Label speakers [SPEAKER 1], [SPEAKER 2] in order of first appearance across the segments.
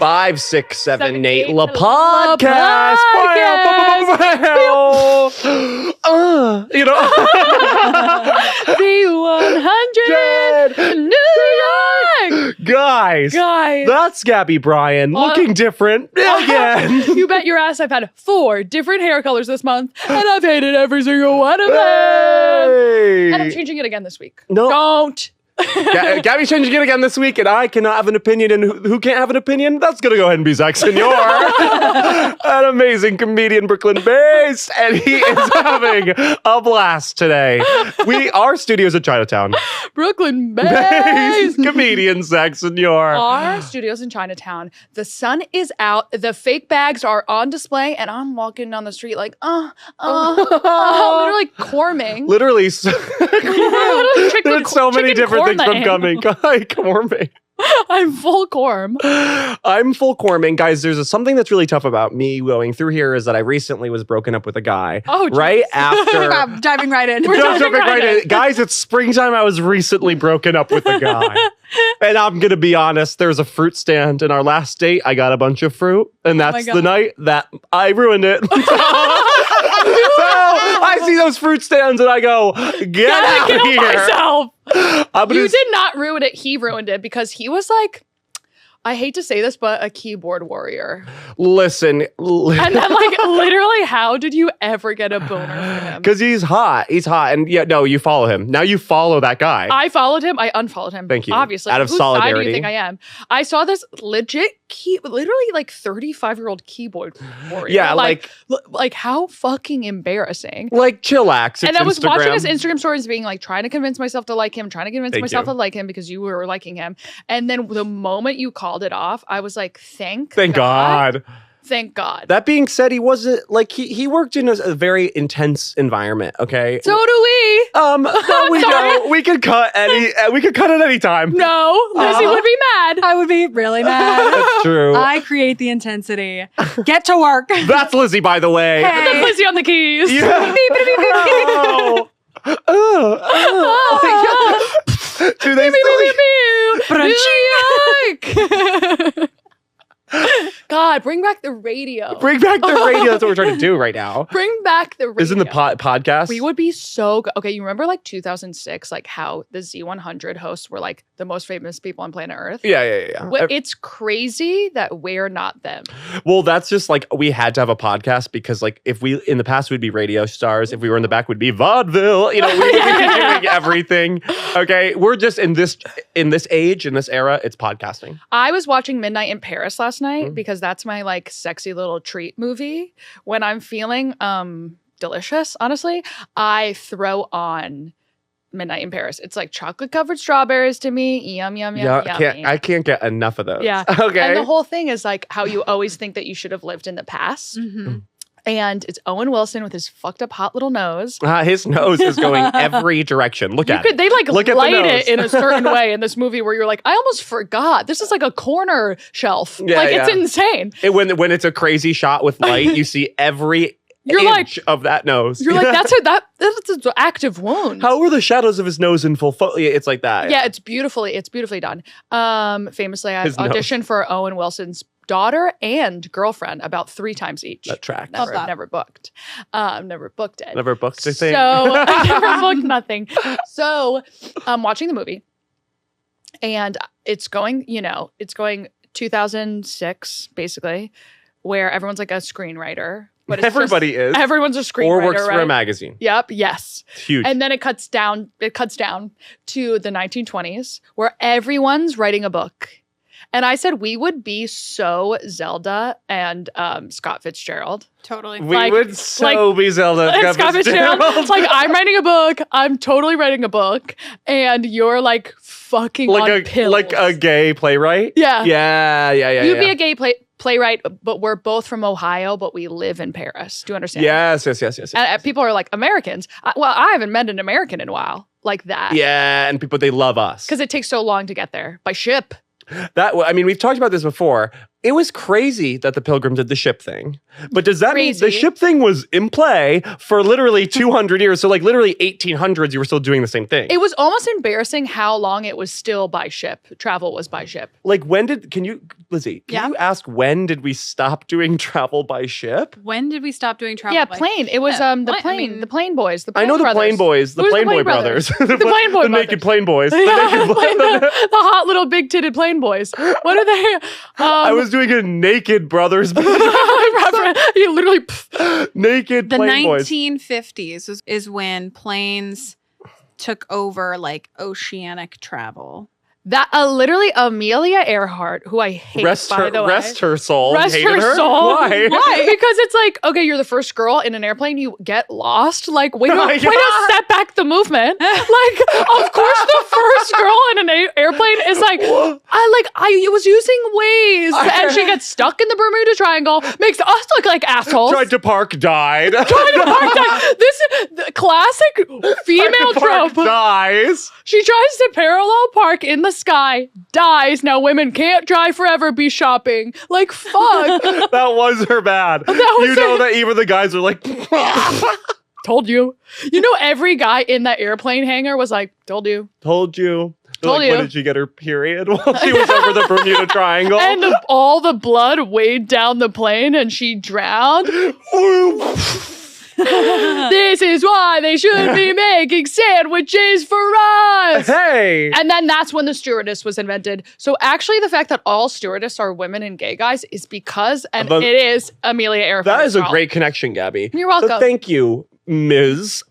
[SPEAKER 1] 5, 6, 7,
[SPEAKER 2] 7,
[SPEAKER 1] 8,
[SPEAKER 2] 8,
[SPEAKER 1] La Podcast. You know,
[SPEAKER 2] the 100 New York.
[SPEAKER 1] Guys, that's Gabby Bryan looking different again.
[SPEAKER 2] You bet your ass I've had 4 different hair colors this month, and I've hated every single one of them.
[SPEAKER 1] Hey.
[SPEAKER 2] And I'm changing it again this week.
[SPEAKER 1] No.
[SPEAKER 2] Don't.
[SPEAKER 1] Gabby's changing it again this week, and I cannot have an opinion. And who can't have an opinion? That's going to go ahead and be Zack Senor, an amazing comedian, Brooklyn-based, and he is having a blast today. Our studio's in Chinatown.
[SPEAKER 2] Brooklyn-based
[SPEAKER 1] comedian Zack Senor.
[SPEAKER 2] Our studio's in Chinatown. The sun is out. The fake bags are on display, and I'm walking down the street like, literally corming.
[SPEAKER 1] Literally, there's so many different things from coming. Corming.
[SPEAKER 2] I'm full corm.
[SPEAKER 1] I'm full corming. Guys, there's something that's really tough about me going through here is that I recently was broken up with a guy.
[SPEAKER 2] Oh, geez.
[SPEAKER 1] Right after.
[SPEAKER 3] I'm diving right in.
[SPEAKER 2] We're jumping right in.
[SPEAKER 1] Guys, it's springtime. I was recently broken up with a guy. And I'm going to be honest, there's a fruit stand. And our last date, I got a bunch of fruit. And that's the night that I ruined it. So I see those fruit stands and I go, get out of here.
[SPEAKER 2] Myself. You did not ruin it. He ruined it because he was like, I hate to say this, but a keyboard warrior.
[SPEAKER 1] Listen.
[SPEAKER 2] And then literally, how did you ever get a boner for him?
[SPEAKER 1] Because he's hot. He's hot. And you follow him. Now you follow that guy.
[SPEAKER 2] I followed him. I unfollowed him.
[SPEAKER 1] Thank you.
[SPEAKER 2] Obviously.
[SPEAKER 1] Out of
[SPEAKER 2] Whose
[SPEAKER 1] solidarity.
[SPEAKER 2] side do you think I am? I saw this legit literally 35-year-old keyboard warrior.
[SPEAKER 1] Yeah,
[SPEAKER 2] like how fucking embarrassing.
[SPEAKER 1] Like chillax.
[SPEAKER 2] And I was
[SPEAKER 1] Instagram.
[SPEAKER 2] watching his Instagram stories being like, trying to convince myself to like him, trying to convince myself to like him because you were liking him. And then the moment you called it off, I was like, thank God. Thank God.
[SPEAKER 1] That being said, he wasn't he worked in a very intense environment. Okay.
[SPEAKER 2] So do we.
[SPEAKER 1] We could cut at any time.
[SPEAKER 2] No, Lizzie would be mad.
[SPEAKER 3] I would be really mad.
[SPEAKER 1] That's true.
[SPEAKER 3] I create the intensity. Get to work.
[SPEAKER 1] That's Lizzie, by the way.
[SPEAKER 3] Hey.
[SPEAKER 2] That's Lizzie on the keys.
[SPEAKER 1] Yeah. Do they
[SPEAKER 2] New York. God, bring back the radio.
[SPEAKER 1] Bring back the radio. That's what we're trying to do right now.
[SPEAKER 2] Bring back the radio.
[SPEAKER 1] Isn't the podcast?
[SPEAKER 2] We would be so good. Okay, you remember 2006, how the Z100 hosts were the most famous people on planet Earth?
[SPEAKER 1] Yeah.
[SPEAKER 2] Well, it's crazy that we're not them.
[SPEAKER 1] Well, that's just we had to have a podcast because if we, in the past, we'd be radio stars. If we were in the back, we'd be vaudeville. We would be doing everything. Okay, we're just in this age, in this era, it's podcasting.
[SPEAKER 2] I was watching Midnight in Paris last night because that's my sexy little treat movie. When I'm feeling delicious, honestly, I throw on Midnight in Paris. It's like chocolate covered strawberries to me. Yum, yum, yum, yum.
[SPEAKER 1] I can't get enough of those.
[SPEAKER 2] Yeah.
[SPEAKER 1] Okay.
[SPEAKER 2] And the whole thing is how you always think that you should have lived in the past.
[SPEAKER 3] Mm-hmm.
[SPEAKER 2] And it's Owen Wilson with his fucked up hot little nose.
[SPEAKER 1] His nose is going every direction. Look at it.
[SPEAKER 2] They
[SPEAKER 1] Look at
[SPEAKER 2] light
[SPEAKER 1] the nose.
[SPEAKER 2] it in a certain way in this movie where you're like, I almost forgot. This is a corner shelf. It's insane.
[SPEAKER 1] When it's a crazy shot with light, you see every inch of that nose.
[SPEAKER 2] You're that's an active wound.
[SPEAKER 1] How were the shadows of his nose in full focus? It's like that.
[SPEAKER 2] Yeah, it's beautifully done. Famously, I auditioned for Owen Wilson's daughter and girlfriend about 3 times each.
[SPEAKER 1] That tracks.
[SPEAKER 2] Never booked. Never booked it.
[SPEAKER 1] Never booked a thing.
[SPEAKER 2] So I never booked nothing. So I'm watching the movie, and it's going 2006 basically, where everyone's a screenwriter. But it's
[SPEAKER 1] everybody is.
[SPEAKER 2] Everyone's a screenwriter,
[SPEAKER 1] or works for a magazine.
[SPEAKER 2] Yep. Yes.
[SPEAKER 1] It's huge.
[SPEAKER 2] And then it cuts down to the 1920s, where everyone's writing a book. And I said we would be so Zelda and Scott Fitzgerald.
[SPEAKER 3] Totally.
[SPEAKER 1] We would be Zelda
[SPEAKER 2] and Scott Fitzgerald. I'm writing a book. I'm totally writing a book. And you're fucking on pills.
[SPEAKER 1] Like a gay playwright?
[SPEAKER 2] Yeah.
[SPEAKER 1] Yeah.
[SPEAKER 2] You'd be a gay playwright, but we're both from Ohio, but we live in Paris. Do you understand?
[SPEAKER 1] Yes.
[SPEAKER 2] And people are Americans. I haven't met an American in a while like that.
[SPEAKER 1] Yeah, and people, they love us.
[SPEAKER 2] Because it takes so long to get there by ship.
[SPEAKER 1] We've talked about this before. It was crazy that the Pilgrim did the ship thing. But does that mean the
[SPEAKER 2] Crazy.
[SPEAKER 1] ship thing was in play for literally 200 years? So like literally 1800s, you were still doing the same thing.
[SPEAKER 2] It was almost embarrassing how long it was still by ship. Travel was by ship.
[SPEAKER 1] Like Lizzie, can you ask when did we stop doing travel by ship?
[SPEAKER 3] When did we stop doing travel?
[SPEAKER 2] Yeah,
[SPEAKER 3] by
[SPEAKER 2] plane. It was
[SPEAKER 3] ship?
[SPEAKER 2] the
[SPEAKER 3] What?
[SPEAKER 2] plane.
[SPEAKER 3] I mean,
[SPEAKER 2] the plane boys. The
[SPEAKER 1] I
[SPEAKER 2] plane
[SPEAKER 1] know the
[SPEAKER 2] brothers.
[SPEAKER 1] plane boys, the
[SPEAKER 2] Who's
[SPEAKER 1] plane boy brothers.
[SPEAKER 2] The plane boy
[SPEAKER 1] The naked
[SPEAKER 2] brothers.
[SPEAKER 1] plane boys. The
[SPEAKER 2] Yeah,
[SPEAKER 1] naked
[SPEAKER 2] the hot little big-titted plane boys. What are they?
[SPEAKER 1] I was doing a naked brothers.
[SPEAKER 2] You literally.
[SPEAKER 1] Naked
[SPEAKER 3] the
[SPEAKER 1] plane boys.
[SPEAKER 3] 1950s is when planes took over like oceanic travel.
[SPEAKER 2] That literally Amelia Earhart, who I hate, by the way.
[SPEAKER 1] Rest her soul.
[SPEAKER 2] Rest
[SPEAKER 1] You hated
[SPEAKER 2] her
[SPEAKER 1] her?
[SPEAKER 2] soul.
[SPEAKER 1] Why?
[SPEAKER 2] Because it's like, okay, you're the first girl in an airplane. You get lost. Like, way to
[SPEAKER 1] Yeah.
[SPEAKER 2] set back the movement. Like, of course, the first girl in an airplane is like, I was using Waze, and she gets stuck in the Bermuda Triangle, makes us look like assholes.
[SPEAKER 1] Tried to park, died.
[SPEAKER 2] Tried to park that. This is the classic female
[SPEAKER 1] Park
[SPEAKER 2] trope.
[SPEAKER 1] dies.
[SPEAKER 2] She tries to parallel park in the sky, dies. Now women can't drive forever, be shopping. Like, fuck.
[SPEAKER 1] That was her bad.
[SPEAKER 2] was
[SPEAKER 1] You know
[SPEAKER 2] her-
[SPEAKER 1] that even the guys are like,
[SPEAKER 2] Told you. You know, every guy in that airplane hangar was like, told you.
[SPEAKER 1] told you. They're
[SPEAKER 2] Told
[SPEAKER 1] like,
[SPEAKER 2] you.
[SPEAKER 1] When did she get her period? While she was over the Bermuda Triangle.
[SPEAKER 2] And all the blood weighed down the plane and she drowned. This is why they should be making sandwiches for us.
[SPEAKER 1] Hey.
[SPEAKER 2] And then that's when the stewardess was invented. So actually the fact that all stewardess are women and gay guys is because, and
[SPEAKER 1] But-
[SPEAKER 2] it is Amelia Earhart.
[SPEAKER 1] That is a
[SPEAKER 2] girl.
[SPEAKER 1] great connection, Gabby.
[SPEAKER 2] You're welcome.
[SPEAKER 1] So thank you, Ms.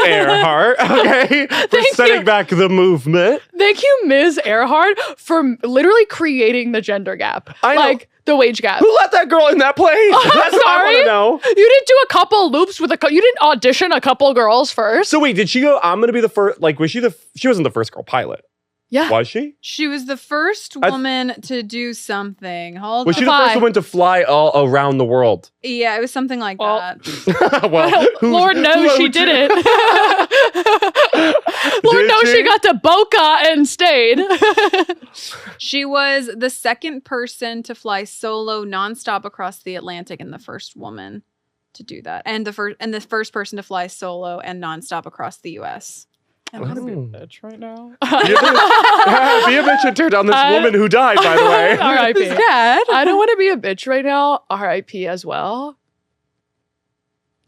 [SPEAKER 1] Earhart, okay, for
[SPEAKER 2] Thank
[SPEAKER 1] setting
[SPEAKER 2] you.
[SPEAKER 1] back the movement.
[SPEAKER 2] Thank you, Ms. Earhart, for literally creating the gender gap.
[SPEAKER 1] I know.
[SPEAKER 2] Like the wage gap.
[SPEAKER 1] Who let that girl in that plane? That's what I want
[SPEAKER 2] sorry?
[SPEAKER 1] to know.
[SPEAKER 2] You didn't do a couple loops with you didn't audition a couple girls first.
[SPEAKER 1] So wait, did she go, I'm going to be the first, like, was she she wasn't the first girl pilot.
[SPEAKER 2] Yeah.
[SPEAKER 1] Was she?
[SPEAKER 3] She was the first woman to do something. Hold
[SPEAKER 1] Was
[SPEAKER 3] on.
[SPEAKER 1] she the first woman to fly all around the world?
[SPEAKER 3] Yeah, it was something like
[SPEAKER 2] Well,
[SPEAKER 3] that.
[SPEAKER 1] Well,
[SPEAKER 2] Lord knows she didn't. Lord
[SPEAKER 1] Did
[SPEAKER 2] knows
[SPEAKER 1] she?
[SPEAKER 2] she got to Boca and stayed.
[SPEAKER 3] She was the second person to fly solo nonstop across the Atlantic and the first woman to do that. And the first person to fly solo and nonstop across the US.
[SPEAKER 1] Oh.
[SPEAKER 2] bitch right now.
[SPEAKER 1] Be a bitch and tear down this woman who died, by the way.
[SPEAKER 2] R.I.P.
[SPEAKER 3] Dad.
[SPEAKER 2] I don't want to be a bitch right now. R.I.P. as well.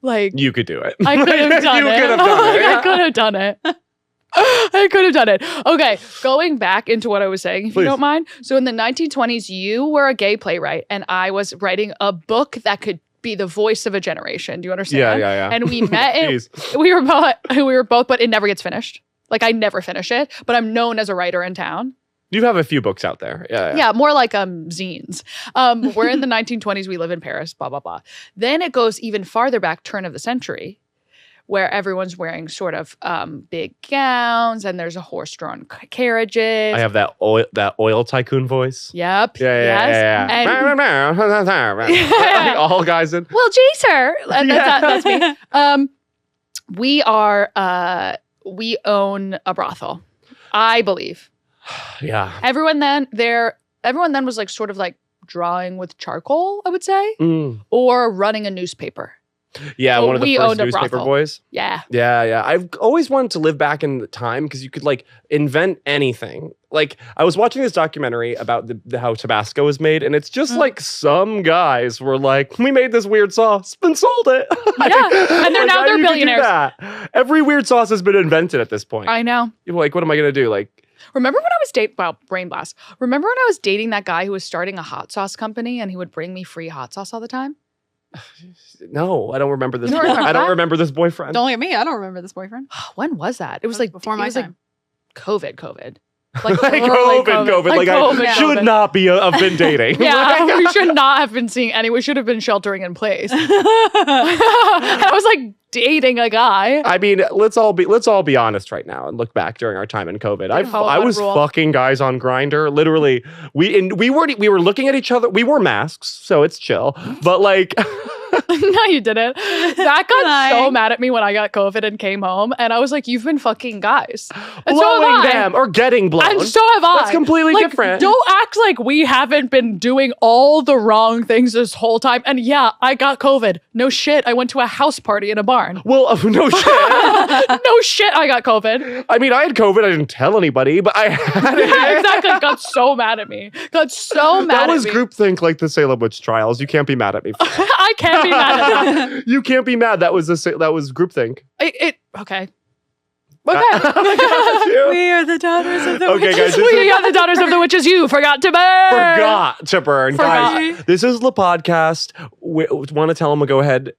[SPEAKER 2] Like,
[SPEAKER 1] You could do it.
[SPEAKER 2] I could have done
[SPEAKER 1] You
[SPEAKER 2] it.
[SPEAKER 1] could have done it.
[SPEAKER 2] I could have done it. I could have done it. Okay, going back into what I was saying, if
[SPEAKER 1] Please.
[SPEAKER 2] you don't mind. So in the 1920s, you were a gay playwright, and I was writing a book that could be the voice of a generation. Do you understand?
[SPEAKER 1] Yeah.
[SPEAKER 2] And we met it.
[SPEAKER 1] Jeez.
[SPEAKER 2] We were both, but it never gets finished. Like, I never finish it, but I'm known as a writer in town.
[SPEAKER 1] You have a few books out there. Yeah.
[SPEAKER 2] Yeah, more like zines. We're in the 1920s. We live in Paris, blah, blah, blah. Then it goes even farther back, turn of the century, where everyone's wearing sort of big gowns and there's a horse-drawn carriages.
[SPEAKER 1] I have that oil tycoon voice.
[SPEAKER 2] Yep.
[SPEAKER 1] Yeah.
[SPEAKER 2] And-
[SPEAKER 1] All guys in.
[SPEAKER 2] well, gee, sir. And that's me. We own a brothel, I believe.
[SPEAKER 1] Yeah.
[SPEAKER 2] Everyone then was like sort of like drawing with charcoal, I would say, or running a newspaper.
[SPEAKER 1] Yeah,
[SPEAKER 2] Well,
[SPEAKER 1] one of the
[SPEAKER 2] we
[SPEAKER 1] first
[SPEAKER 2] owned a
[SPEAKER 1] newspaper
[SPEAKER 2] brothel.
[SPEAKER 1] boys.
[SPEAKER 2] Yeah.
[SPEAKER 1] Yeah. I've always wanted to live back in the time because you could like invent anything. Like I was watching this documentary about how Tabasco was made, and it's just like some guys were like, "We made this weird sauce and sold it."
[SPEAKER 2] Yeah, and
[SPEAKER 1] Like,
[SPEAKER 2] now
[SPEAKER 1] how
[SPEAKER 2] they're
[SPEAKER 1] you could do
[SPEAKER 2] billionaires.
[SPEAKER 1] that? Every weird sauce has been invented at this point.
[SPEAKER 2] I know.
[SPEAKER 1] You're like, what am I gonna do? Like,
[SPEAKER 2] Remember when I was brain blast. Remember when I was dating that guy who was starting a hot sauce company and he would bring me free hot sauce all the time?
[SPEAKER 1] no, I don't remember this.
[SPEAKER 2] You don't remember
[SPEAKER 1] I don't
[SPEAKER 2] that?
[SPEAKER 1] remember this boyfriend.
[SPEAKER 3] Don't look at me. I don't remember this boyfriend.
[SPEAKER 2] When was that? It was
[SPEAKER 3] That was
[SPEAKER 2] like
[SPEAKER 3] before
[SPEAKER 2] it
[SPEAKER 3] my
[SPEAKER 2] was
[SPEAKER 3] time.
[SPEAKER 2] Like COVID.
[SPEAKER 1] Like
[SPEAKER 2] early
[SPEAKER 1] COVID. Like I should
[SPEAKER 2] COVID.
[SPEAKER 1] not be have been dating.
[SPEAKER 2] Yeah, we should not have been seeing any. We should have been sheltering in place. I was like dating a guy.
[SPEAKER 1] I mean, let's all be honest right now and look back during our time in COVID. I was fucking guys on Grindr. Literally, we were looking at each other. We wore masks, so it's chill. But like,
[SPEAKER 2] No, you didn't. Zach got so mad at me when I got COVID and came home. And I was like, you've been fucking guys. And
[SPEAKER 1] Blowing them or getting blown.
[SPEAKER 2] And so have I.
[SPEAKER 1] That's completely different.
[SPEAKER 2] Don't act like we haven't been doing all the wrong things this whole time. And yeah, I got COVID. No shit. I went to a house party in a barn.
[SPEAKER 1] Well, no shit.
[SPEAKER 2] No shit, I got COVID.
[SPEAKER 1] I mean, I had COVID. I didn't tell anybody, but I had it.
[SPEAKER 2] Yeah, exactly. Got so mad at me. Got so mad at me.
[SPEAKER 1] That was groupthink like the Salem witch trials. You can't be mad at me for that.
[SPEAKER 2] I can't be mad at that.
[SPEAKER 1] You can't be mad. That was groupthink.
[SPEAKER 2] Okay.
[SPEAKER 1] Okay.
[SPEAKER 3] We are the daughters of the
[SPEAKER 1] Okay,
[SPEAKER 3] witches.
[SPEAKER 1] guys,
[SPEAKER 2] We are the daughters of the witches you forgot to burn.
[SPEAKER 1] Guys, this is the podcast. Want to go ahead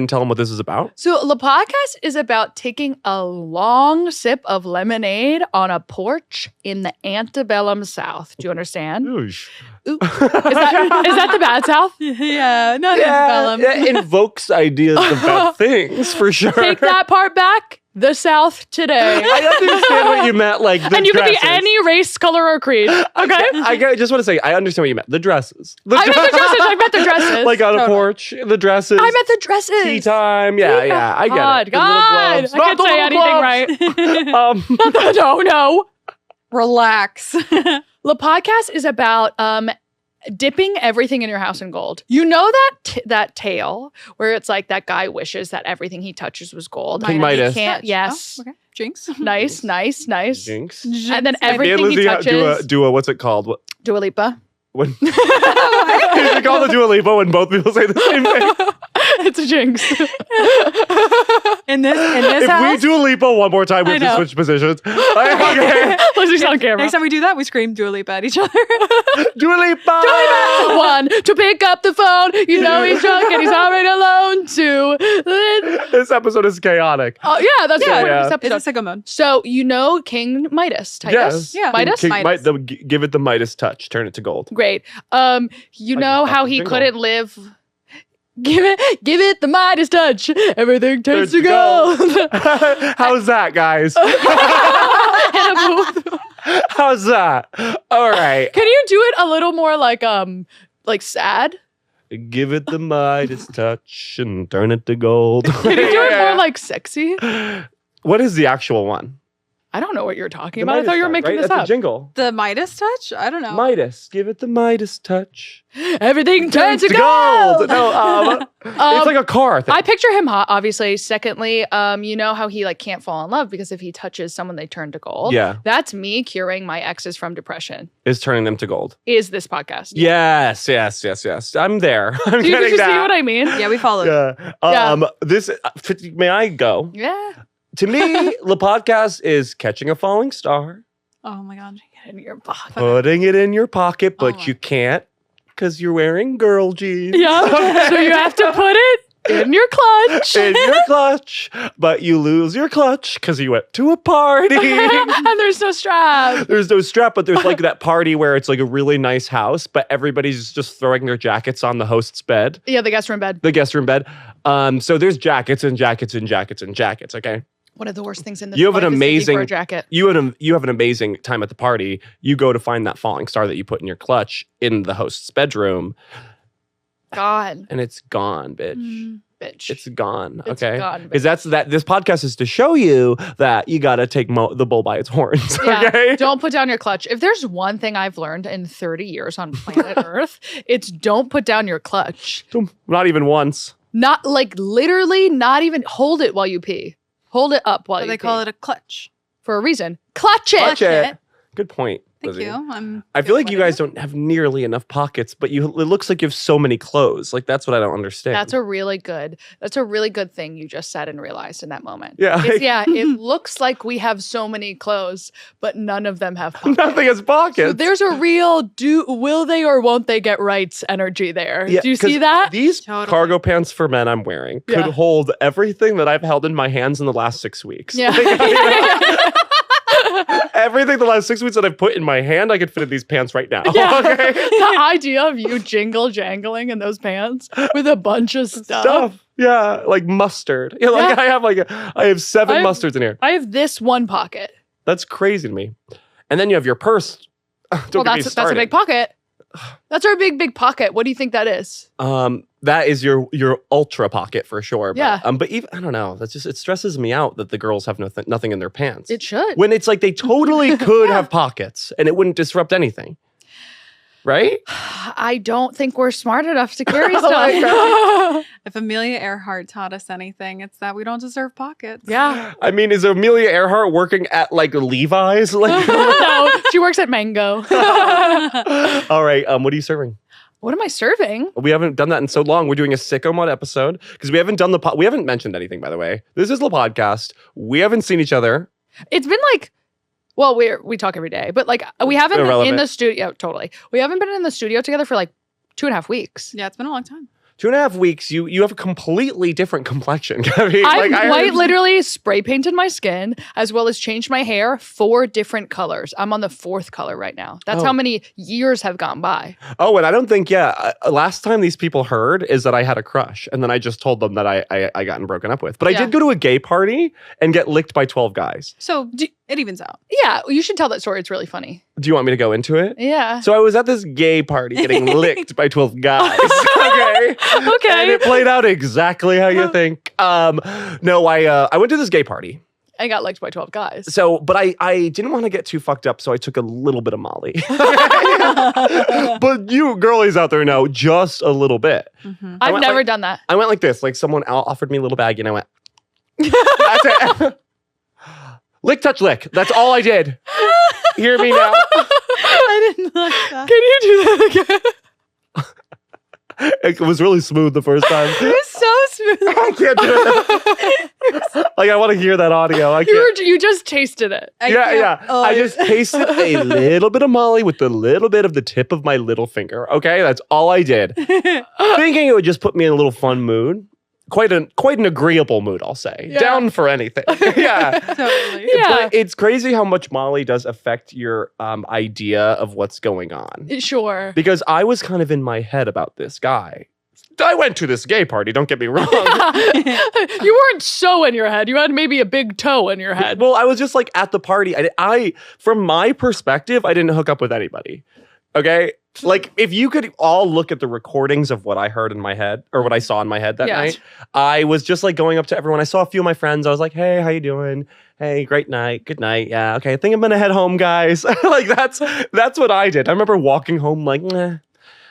[SPEAKER 1] and tell them what this is about?
[SPEAKER 2] So the podcast is about taking a long sip of lemonade on a porch in the antebellum South. Do you understand?
[SPEAKER 1] Oosh.
[SPEAKER 2] Ooh. Is that the bad South?
[SPEAKER 3] Yeah, not antebellum.
[SPEAKER 1] It invokes ideas about things for sure.
[SPEAKER 2] Take that part back. The South today.
[SPEAKER 1] I understand what you meant, like the
[SPEAKER 2] and you
[SPEAKER 1] dresses.
[SPEAKER 2] can be any race, color, or creed. Okay?
[SPEAKER 1] I just want to say, I understand what you meant. The dresses.
[SPEAKER 2] I meant the dresses. I meant the dresses.
[SPEAKER 1] Like on a porch, the dresses.
[SPEAKER 2] I meant the dresses.
[SPEAKER 1] Tea time. Yeah, I get it. The
[SPEAKER 2] God.
[SPEAKER 1] little gloves.
[SPEAKER 2] I can't say anything right. No.
[SPEAKER 3] Relax.
[SPEAKER 2] The podcast is about dipping everything in your house in gold. You know that tale where it's like that guy wishes that everything he touches was gold.
[SPEAKER 1] King Midas.
[SPEAKER 2] He can't. Yes.
[SPEAKER 3] Oh, okay. Jinx.
[SPEAKER 2] Nice.
[SPEAKER 1] Jinx.
[SPEAKER 2] And then
[SPEAKER 1] Hey,
[SPEAKER 2] everything
[SPEAKER 1] Lizzie,
[SPEAKER 2] he touches.
[SPEAKER 1] do a what's it called?
[SPEAKER 2] Dua Lipa.
[SPEAKER 1] When is it called the Dua Lipa when both people say the same thing?
[SPEAKER 2] It's a jinx.
[SPEAKER 3] In this
[SPEAKER 1] If
[SPEAKER 3] house,
[SPEAKER 1] we Dua Lipa one more time, we have to switch positions. Okay.
[SPEAKER 2] Lizzie's on camera.
[SPEAKER 3] next time we do that, we scream Dua Lipa at each other.
[SPEAKER 1] Dua Lipa!
[SPEAKER 2] One, to pick up the phone. You know he's drunk and he's already alone. Two,
[SPEAKER 1] This episode is chaotic.
[SPEAKER 2] oh yeah, that's
[SPEAKER 1] Yeah,
[SPEAKER 2] the point
[SPEAKER 1] yeah.
[SPEAKER 2] of this
[SPEAKER 3] It's
[SPEAKER 2] episode.
[SPEAKER 3] a sicko mode.
[SPEAKER 2] So you know King Midas, Titus?
[SPEAKER 1] Yes.
[SPEAKER 3] Yeah.
[SPEAKER 2] Midas.
[SPEAKER 1] Give it the Midas touch. Turn it to gold.
[SPEAKER 2] Great. You know
[SPEAKER 1] Like a
[SPEAKER 2] how
[SPEAKER 1] fucking
[SPEAKER 2] he
[SPEAKER 1] jingle.
[SPEAKER 2] couldn't live. Give it the Midas touch. Everything turns to gold.
[SPEAKER 1] How's that, guys?
[SPEAKER 2] Hit a booth.
[SPEAKER 1] How's that? All right.
[SPEAKER 2] Can you do it a little more like sad?
[SPEAKER 1] Give it the Midas touch and turn it to gold.
[SPEAKER 2] Can you do it more like sexy?
[SPEAKER 1] What is the actual one?
[SPEAKER 2] I don't know what you're talking
[SPEAKER 1] The
[SPEAKER 2] about. I
[SPEAKER 1] Midas
[SPEAKER 2] thought you were
[SPEAKER 1] touch,
[SPEAKER 2] making
[SPEAKER 1] right?
[SPEAKER 2] this
[SPEAKER 1] That's
[SPEAKER 2] up.
[SPEAKER 1] a jingle.
[SPEAKER 3] The Midas touch? I don't know.
[SPEAKER 1] Midas. Give it the Midas touch.
[SPEAKER 2] Everything turns to gold.
[SPEAKER 1] No, it's like a car thing.
[SPEAKER 2] I picture him hot, obviously. Secondly, you know how he like can't fall in love because if he touches someone, they turn to gold.
[SPEAKER 1] Yeah.
[SPEAKER 2] That's me curing my exes from depression.
[SPEAKER 1] Is turning them to gold.
[SPEAKER 2] Is this podcast?
[SPEAKER 1] Yes. I'm there. I'm
[SPEAKER 2] Do you,
[SPEAKER 1] getting
[SPEAKER 2] did you
[SPEAKER 1] that.
[SPEAKER 2] see what I mean?
[SPEAKER 3] Yeah, we followed.
[SPEAKER 1] Yeah. This may I go?
[SPEAKER 2] Yeah.
[SPEAKER 1] To me, the podcast is catching a falling star,
[SPEAKER 3] Oh my god.
[SPEAKER 2] Get in your box.
[SPEAKER 1] putting it in your pocket, but
[SPEAKER 3] Oh my-
[SPEAKER 1] you can't because you're wearing girl jeans.
[SPEAKER 2] Yeah. So you have to put it in your clutch.
[SPEAKER 1] In your clutch, but you lose your clutch because you went to a party.
[SPEAKER 2] And there's no strap.
[SPEAKER 1] There's no strap, but there's like that party where it's like a really nice house, but everybody's just throwing their jackets on the host's bed,
[SPEAKER 2] Yeah, the guest room bed.
[SPEAKER 1] the guest room bed. So there's jackets and jackets and jackets and jackets. Okay.
[SPEAKER 2] One of the worst things in this
[SPEAKER 1] You have an
[SPEAKER 2] life is thinking for a
[SPEAKER 1] amazing-
[SPEAKER 2] jacket.
[SPEAKER 1] You have an amazing time at the party. You go to find that falling star that you put in your clutch in the host's bedroom,
[SPEAKER 2] God,
[SPEAKER 1] and it's gone, bitch.
[SPEAKER 2] bitch.
[SPEAKER 1] It's gone.
[SPEAKER 2] It's
[SPEAKER 1] Okay,
[SPEAKER 2] gone,
[SPEAKER 1] because that's that. This podcast is to show you that you got to take the bull by its horns.
[SPEAKER 2] Yeah,
[SPEAKER 1] Okay.
[SPEAKER 2] don't put down your clutch. If there's one thing I've learned in 30 years on planet Earth, it's don't put down your clutch.
[SPEAKER 1] Not even once.
[SPEAKER 2] Not like literally, not even hold it while you pee. Hold it up while
[SPEAKER 3] But
[SPEAKER 2] you
[SPEAKER 3] they
[SPEAKER 2] pee.
[SPEAKER 3] call it a clutch.
[SPEAKER 2] For a reason. Clutch it.
[SPEAKER 1] Clutch it. Good point.
[SPEAKER 3] Thank
[SPEAKER 1] Lizzie.
[SPEAKER 3] you.
[SPEAKER 1] I feel like you guys don't have nearly enough pockets, but it looks like you have so many clothes. Like that's what I don't understand.
[SPEAKER 2] That's a really good thing you just said and realized in that moment.
[SPEAKER 1] Yeah.
[SPEAKER 2] Yeah, it looks like we have so many clothes, but none of them have pockets.
[SPEAKER 1] Nothing has pockets.
[SPEAKER 2] So there's a real will they or won't they get rights energy there.
[SPEAKER 1] Yeah,
[SPEAKER 2] Do you see
[SPEAKER 1] 'cause
[SPEAKER 2] that?
[SPEAKER 1] These
[SPEAKER 3] Totally.
[SPEAKER 1] cargo pants for men I'm wearing could
[SPEAKER 2] Yeah.
[SPEAKER 1] hold everything that I've held in my hands in the last 6 weeks.
[SPEAKER 2] Yeah.
[SPEAKER 1] Everything the last 6 weeks that I've put in my hand, I could fit in these pants right now.
[SPEAKER 2] Yeah.
[SPEAKER 1] Okay?
[SPEAKER 2] The idea of you jangling in those pants with a bunch of stuff.
[SPEAKER 1] Yeah, like mustard. Yeah, like
[SPEAKER 2] Yeah.
[SPEAKER 1] I have 7
[SPEAKER 2] I have-
[SPEAKER 1] mustards in here.
[SPEAKER 2] I have this one pocket.
[SPEAKER 1] That's crazy to me. And then you have your purse. Don't
[SPEAKER 2] Well,
[SPEAKER 1] get me
[SPEAKER 2] that's a
[SPEAKER 1] started.
[SPEAKER 2] big pocket. That's our big pocket. What do you think that is?
[SPEAKER 1] That is your ultra pocket for sure.
[SPEAKER 2] Yeah.
[SPEAKER 1] But even I don't know. That's just it stresses me out that the girls have nothing in their pants.
[SPEAKER 2] It should.
[SPEAKER 1] When it's like they totally could have pockets and it wouldn't disrupt anything. Right?
[SPEAKER 2] I don't think we're smart enough to carry
[SPEAKER 1] Oh my
[SPEAKER 2] stuff.
[SPEAKER 3] If Amelia Earhart taught us anything, it's that we don't deserve pockets.
[SPEAKER 2] Yeah.
[SPEAKER 1] I mean, is Amelia Earhart working at like Levi's? Like,
[SPEAKER 2] No, she works at Mango.
[SPEAKER 1] all right. What are you serving?
[SPEAKER 2] What am I serving?
[SPEAKER 1] We haven't done that in so long. We're doing a sicko mod episode because we haven't done we haven't mentioned anything, by the way. This is the podcast. We haven't seen each other.
[SPEAKER 2] It's been like, well, we talk every day, but like we haven't been in the studio. Totally. We haven't been in the studio together for like 2.5 weeks.
[SPEAKER 3] Yeah, it's been a long time.
[SPEAKER 1] 2.5 weeks, you have a completely different complexion, Gabby.
[SPEAKER 2] I
[SPEAKER 1] Like,
[SPEAKER 2] quite literally spray painted my skin as well as changed my hair 4 different colors. I'm on the 4th color right now. That's how many years have gone by.
[SPEAKER 1] Oh, and I don't think, last time these people heard is that I had a crush. And then I just told them that I gotten broken up with. But I did go to a gay party and get licked by 12 guys.
[SPEAKER 3] So it evens out.
[SPEAKER 2] Yeah, you should tell that story. It's really funny.
[SPEAKER 1] Do you want me to go into it?
[SPEAKER 2] Yeah.
[SPEAKER 1] So I was at this gay party getting licked by 12 guys. Okay.
[SPEAKER 2] Okay.
[SPEAKER 1] And it played out exactly how you think. No, I went to this gay party.
[SPEAKER 2] I got licked by 12 guys.
[SPEAKER 1] So, but I didn't want to get too fucked up, so I took a little bit of Molly. But you girlies out there know just a little bit.
[SPEAKER 3] Mm-hmm.
[SPEAKER 2] I've never done that.
[SPEAKER 1] I went like this, like someone offered me a little baggie and I went, that's it. Lick, touch, lick. That's all I did. Hear me now.
[SPEAKER 3] I didn't like that.
[SPEAKER 2] Can you do that again?
[SPEAKER 1] It was really smooth the first time.
[SPEAKER 3] It was so smooth.
[SPEAKER 1] I can't do it. Like, I want to hear that audio. I can't.
[SPEAKER 2] You just tasted it.
[SPEAKER 1] I just tasted a little bit of Molly with a little bit of the tip of my little finger. Okay, that's all I did. Thinking it would just put me in a little fun mood. Quite an agreeable mood, I'll say.
[SPEAKER 2] Yeah.
[SPEAKER 1] Down for anything. Yeah.
[SPEAKER 3] Totally.
[SPEAKER 2] Yeah.
[SPEAKER 1] But it's crazy how much Molly does affect your idea of what's going on.
[SPEAKER 2] Sure.
[SPEAKER 1] Because I was kind of in my head about this guy. I went to this gay party, don't get me wrong.
[SPEAKER 2] You weren't so in your head. You had maybe a big toe in your head.
[SPEAKER 1] Well, I was just like at the party. I from my perspective, I didn't hook up with anybody. Okay? Like, if you could all look at the recordings of what I heard in my head or what I saw in my head that night, I was just like going up to everyone. I saw a few of my friends. I was like, hey, how you doing? Hey, great night. Good night. Yeah, okay. I think I'm going to head home, guys. Like, that's what I did. I remember walking home like, nah,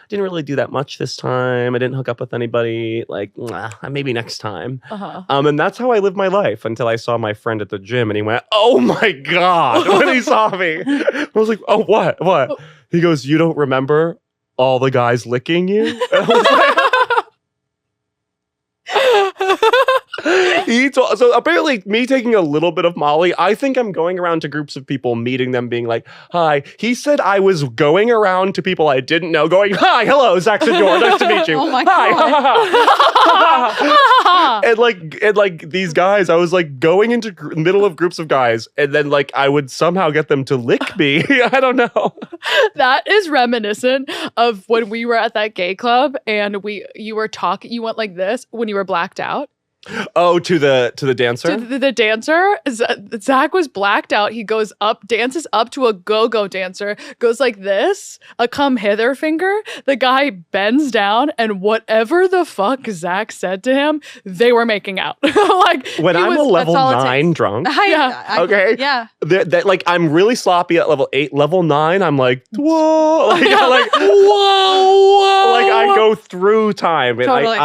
[SPEAKER 1] didn't really do that much this time. I didn't hook up with anybody. Like, nah, maybe next time. And that's how I lived my life until I saw my friend at the gym and he went, oh my God, when he saw me. I was like, oh, what? What? He goes, you don't remember all the guys licking you? And I was like, so apparently me taking a little bit of Molly, I think I'm going around to groups of people, meeting them, being like, hi. He said I was going around to people I didn't know, going, hi, hello, Zack and Gabby, nice to meet you.
[SPEAKER 3] Oh my
[SPEAKER 1] God. and like these guys, I was like going into middle of groups of guys, and then like I would somehow get them to lick me. I don't know.
[SPEAKER 2] That is reminiscent of when we were at that gay club and you were talking, you went like this when you were blacked out.
[SPEAKER 1] Oh, to the dancer?
[SPEAKER 2] To the dancer. Zack was blacked out. He goes up, dances up to a go-go dancer, goes like this, a come hither finger. The guy bends down, and whatever the fuck Zack said to him, they were making out. Like
[SPEAKER 1] when I'm a level 9 drunk. Okay.
[SPEAKER 3] Yeah.
[SPEAKER 1] That like I'm really sloppy at level 8. Level 9, I'm like, whoa. Like, whoa. Like I go through time and
[SPEAKER 2] Totally.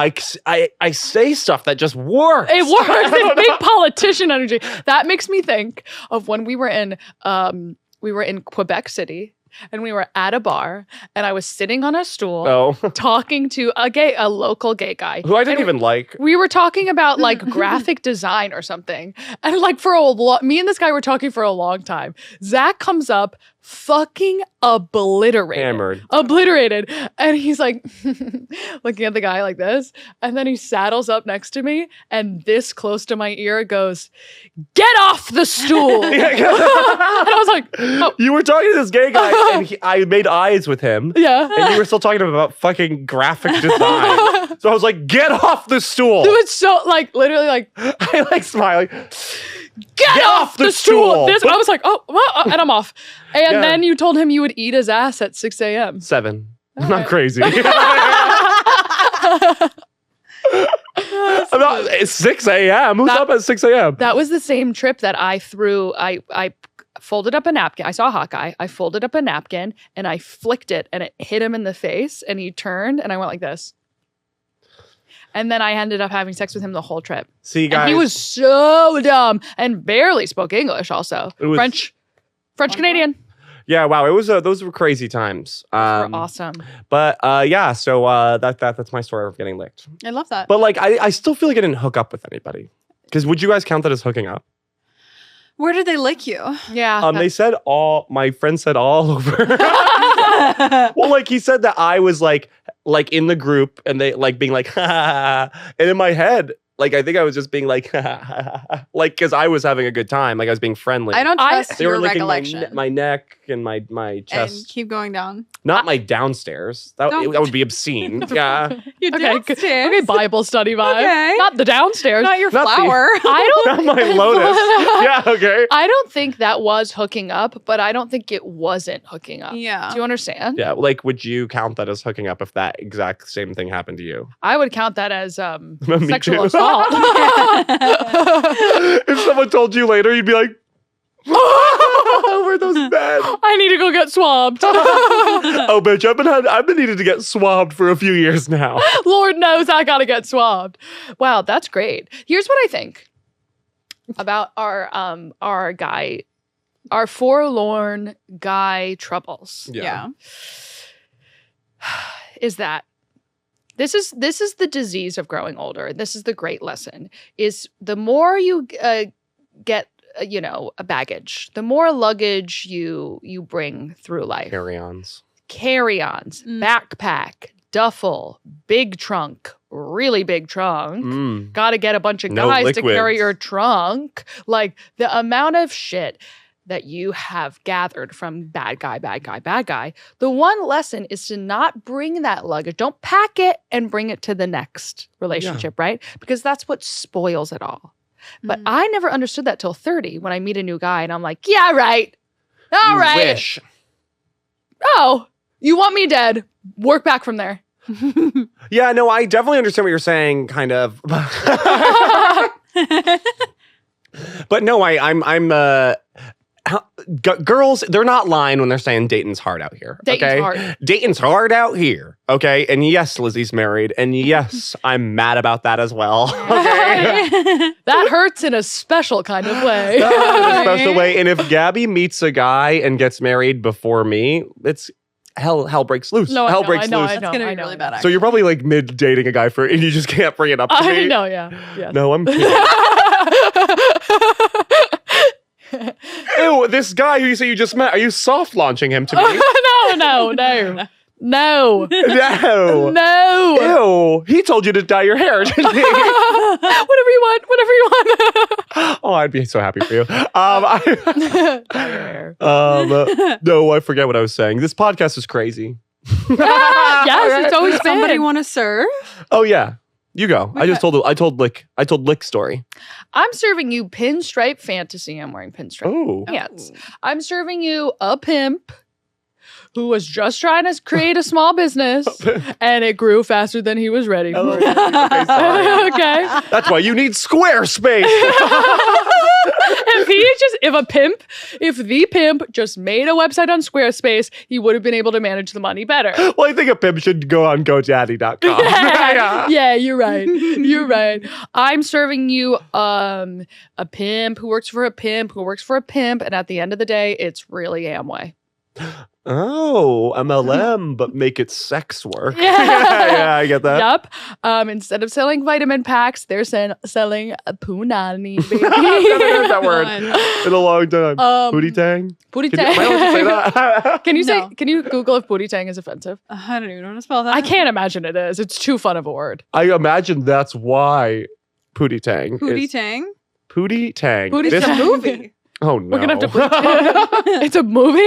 [SPEAKER 1] I say stuff that just works.
[SPEAKER 2] It works. It's big politician energy. That makes me think of when we were in Quebec City and we were at a bar and I was sitting on a stool talking to a local gay guy
[SPEAKER 1] who I didn't even like.
[SPEAKER 2] We were talking about like graphic design or something. And like me and this guy were talking for a long time. Zack comes up fucking obliterated. And he's like looking at the guy like this. And then he saddles up next to me and this close to my ear goes, get off the stool. And I was like, oh.
[SPEAKER 1] You were talking to this gay guy and I made eyes with him.
[SPEAKER 2] Yeah.
[SPEAKER 1] And you were still talking about fucking graphic design. So I was like, get off the stool.
[SPEAKER 2] It was so like literally like
[SPEAKER 1] I like smiling.
[SPEAKER 2] Get off the stool. I was like, oh, well, and I'm off. And then you told him you would eat his ass at 6 a.m.
[SPEAKER 1] 7. I'm not crazy. It's 6 a.m. Who's up at 6 a.m.?
[SPEAKER 2] That was the same trip that I threw. I folded up a napkin. I saw a Hawkeye. I folded up a napkin and I flicked it and it hit him in the face and he turned and I went like this. And then I ended up having sex with him the whole trip.
[SPEAKER 1] See, guys.
[SPEAKER 2] And he was so dumb and barely spoke English also. French Canadian.
[SPEAKER 1] Yeah, wow. It was those were crazy times.
[SPEAKER 2] Those were awesome.
[SPEAKER 1] But yeah, so that's my story of getting licked.
[SPEAKER 3] I love that.
[SPEAKER 1] But like I still feel like I didn't hook up with anybody. Because would you guys count that as hooking up?
[SPEAKER 3] Where did they lick you?
[SPEAKER 2] Yeah.
[SPEAKER 1] They said my friend said all over. Well, like he said that I was like in the group and they like being like, ha, ha, ha. And in my head, like I think I was just being like, ha, ha, ha, ha. Like because I was having a good time, like I was being friendly.
[SPEAKER 3] I don't trust
[SPEAKER 1] they
[SPEAKER 3] your
[SPEAKER 1] were licking
[SPEAKER 3] recollection.
[SPEAKER 1] my neck and my chest.
[SPEAKER 3] And keep going down.
[SPEAKER 1] Not my downstairs. That would be obscene. Yeah.
[SPEAKER 3] Your
[SPEAKER 2] Okay,
[SPEAKER 3] downstairs.
[SPEAKER 2] okay, Bible study vibe.
[SPEAKER 3] Okay.
[SPEAKER 2] Not the downstairs.
[SPEAKER 3] Not your
[SPEAKER 1] Not the-
[SPEAKER 3] flower.
[SPEAKER 2] I don't.
[SPEAKER 1] Not my lotus. Yeah. Okay.
[SPEAKER 2] I don't think that was hooking up, but I don't think it wasn't hooking up.
[SPEAKER 3] Yeah.
[SPEAKER 2] Do you understand?
[SPEAKER 1] Yeah. Like, would you count that as hooking up if that exact same thing happened to you?
[SPEAKER 2] I would count that as
[SPEAKER 1] Me
[SPEAKER 2] sexual
[SPEAKER 1] too.
[SPEAKER 2] assault.
[SPEAKER 1] If someone told you later, you'd be like, were those bad?
[SPEAKER 2] I need to go get swabbed.
[SPEAKER 1] Oh, bitch, I've been needing to get swabbed for a few years now.
[SPEAKER 2] Lord knows I gotta get swabbed. Wow, that's great. Here's what I think about our forlorn guy troubles.
[SPEAKER 3] Yeah.
[SPEAKER 2] Is that this is the disease of growing older. This is the great lesson. Is the more you get a baggage, the more luggage you bring through life.
[SPEAKER 1] Carry-ons,
[SPEAKER 2] backpack, duffel, big trunk, really big trunk. Got to get a bunch of guys to carry your trunk. Like the amount of shit that you have gathered from bad guy. The one lesson is to not bring that luggage. Don't pack it and bring it to the next relationship, right? Because that's what spoils it all. But I never understood that till 30 when I meet a new guy and I'm like, yeah, right. All right.
[SPEAKER 1] Wish.
[SPEAKER 2] Oh, you want me dead. Work back from there.
[SPEAKER 1] Yeah, no, I definitely understand what you're saying, kind of. But no, girls, they're not lying when they're saying Dayton's hard out here.
[SPEAKER 2] Dayton's hard.
[SPEAKER 1] Dayton's hard out here. Okay. And yes, Lizzie's married. And yes, I'm mad about that as well. Okay.
[SPEAKER 2] That hurts in a special kind of way.
[SPEAKER 1] In a special way. And if Gabby meets a guy and gets married before me, it's hell breaks loose.
[SPEAKER 2] No,
[SPEAKER 1] hell breaks loose.
[SPEAKER 3] That's going to be really bad.
[SPEAKER 1] So you're probably like mid dating a guy and you just can't bring it up to me.
[SPEAKER 2] I know, yeah.
[SPEAKER 1] No, I'm kidding. Ew, this guy who you say you just met, are you soft launching him to me?
[SPEAKER 2] No.
[SPEAKER 1] No. Ew, he told you to dye your hair, didn't he?
[SPEAKER 2] Whatever you want.
[SPEAKER 1] Oh, I'd be so happy for you.
[SPEAKER 2] Dye your hair.
[SPEAKER 1] No, I forget what I was saying. This podcast is crazy.
[SPEAKER 2] Yes, it's always been.
[SPEAKER 3] Somebody want to serve?
[SPEAKER 1] Oh yeah. You go. I told Lick story.
[SPEAKER 2] I'm serving you pinstripe fantasy. I'm wearing pinstripe pants. I'm serving you a pimp who was just trying to create a small business and it grew faster than he was ready for it.
[SPEAKER 1] Okay, sorry.
[SPEAKER 2] Okay.
[SPEAKER 1] That's why you need Squarespace.
[SPEAKER 2] If the pimp just made a website on Squarespace, he would have been able to manage the money better.
[SPEAKER 1] Well, I think a pimp should go on GoDaddy.com.
[SPEAKER 2] Yeah, you're right. You're right. I'm serving you a pimp who works for a pimp who works for a pimp, and at the end of the day, it's really Amway.
[SPEAKER 1] Oh, MLM, but make it sex work.
[SPEAKER 2] Yeah,
[SPEAKER 1] I get that.
[SPEAKER 2] Yep. Instead of selling vitamin packs, they're selling a punani, baby.
[SPEAKER 1] I've never heard that word in a long time. Pootie tang?
[SPEAKER 2] Pootie
[SPEAKER 1] Am I allowed to say that?
[SPEAKER 2] Can you Google if booty tang is offensive?
[SPEAKER 3] I don't even know how to spell that.
[SPEAKER 2] I can't imagine it is. It's too fun of a word.
[SPEAKER 1] I imagine that's why Pootie tang.
[SPEAKER 3] Pootie tang?
[SPEAKER 1] Pootie tang.
[SPEAKER 3] It's a movie.
[SPEAKER 1] Oh no.
[SPEAKER 2] We're gonna have to It's a movie?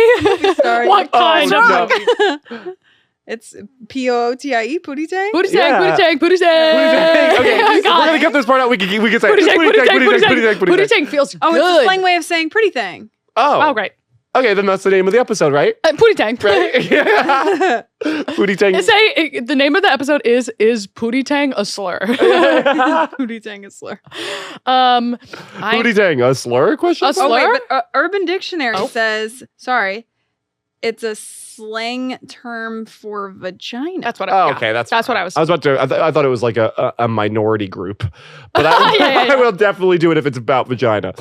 [SPEAKER 3] Sorry.
[SPEAKER 2] What kind of movie?
[SPEAKER 3] It's P-O-O-T-I-E, Pootie tang?
[SPEAKER 2] Pootie tang.
[SPEAKER 1] Okay, we're gonna get this part out. We can say
[SPEAKER 2] Pootie tang feels
[SPEAKER 3] Oh,
[SPEAKER 2] good.
[SPEAKER 3] it's a slang way of saying pretty thing.
[SPEAKER 1] Oh,
[SPEAKER 2] Oh, great.
[SPEAKER 1] Okay, then that's the name of the episode, right?
[SPEAKER 2] Pootie Tang.
[SPEAKER 1] Right? Yeah. Pootie Tang.
[SPEAKER 2] The name of the episode is Pootie Tang a slur?
[SPEAKER 3] Pootie Tang is slur.
[SPEAKER 1] Pootie Tang, a slur? Question?
[SPEAKER 2] A slur?
[SPEAKER 3] Oh, wait, but Urban Dictionary says, sorry, it's a slang term for vagina.
[SPEAKER 2] That's what I
[SPEAKER 1] okay, that's
[SPEAKER 2] what I was.
[SPEAKER 1] I was about to. I thought it was like a minority group, but I,
[SPEAKER 2] Yeah.
[SPEAKER 1] I will definitely do it if it's about vagina.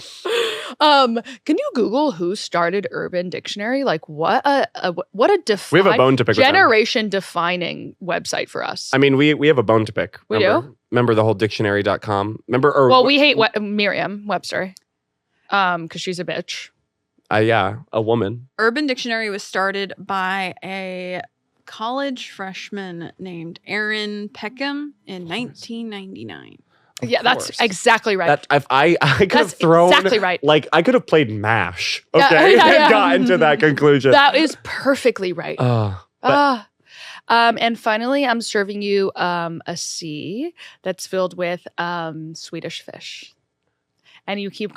[SPEAKER 2] Can you Google who started Urban Dictionary? Like what a
[SPEAKER 1] We have a bone to pick with them.
[SPEAKER 2] generation defining website for us.
[SPEAKER 1] I mean, we have a bone to pick.
[SPEAKER 2] We do?
[SPEAKER 1] Remember the whole dictionary.com? Remember?
[SPEAKER 2] Well, we hate Merriam-Webster because she's a bitch.
[SPEAKER 1] Yeah, a woman.
[SPEAKER 3] Urban Dictionary was started by a college freshman named Aaron Peckham in 1999.
[SPEAKER 2] Yeah, that's exactly right.
[SPEAKER 1] That I could have thrown
[SPEAKER 2] exactly right.
[SPEAKER 1] Like I could have played MASH.
[SPEAKER 2] Yeah,
[SPEAKER 1] Okay,
[SPEAKER 2] yeah.
[SPEAKER 1] and gotten to that conclusion.
[SPEAKER 2] That is perfectly right.
[SPEAKER 1] But-
[SPEAKER 2] And finally, I'm serving you a sea that's filled with Swedish fish. And you keep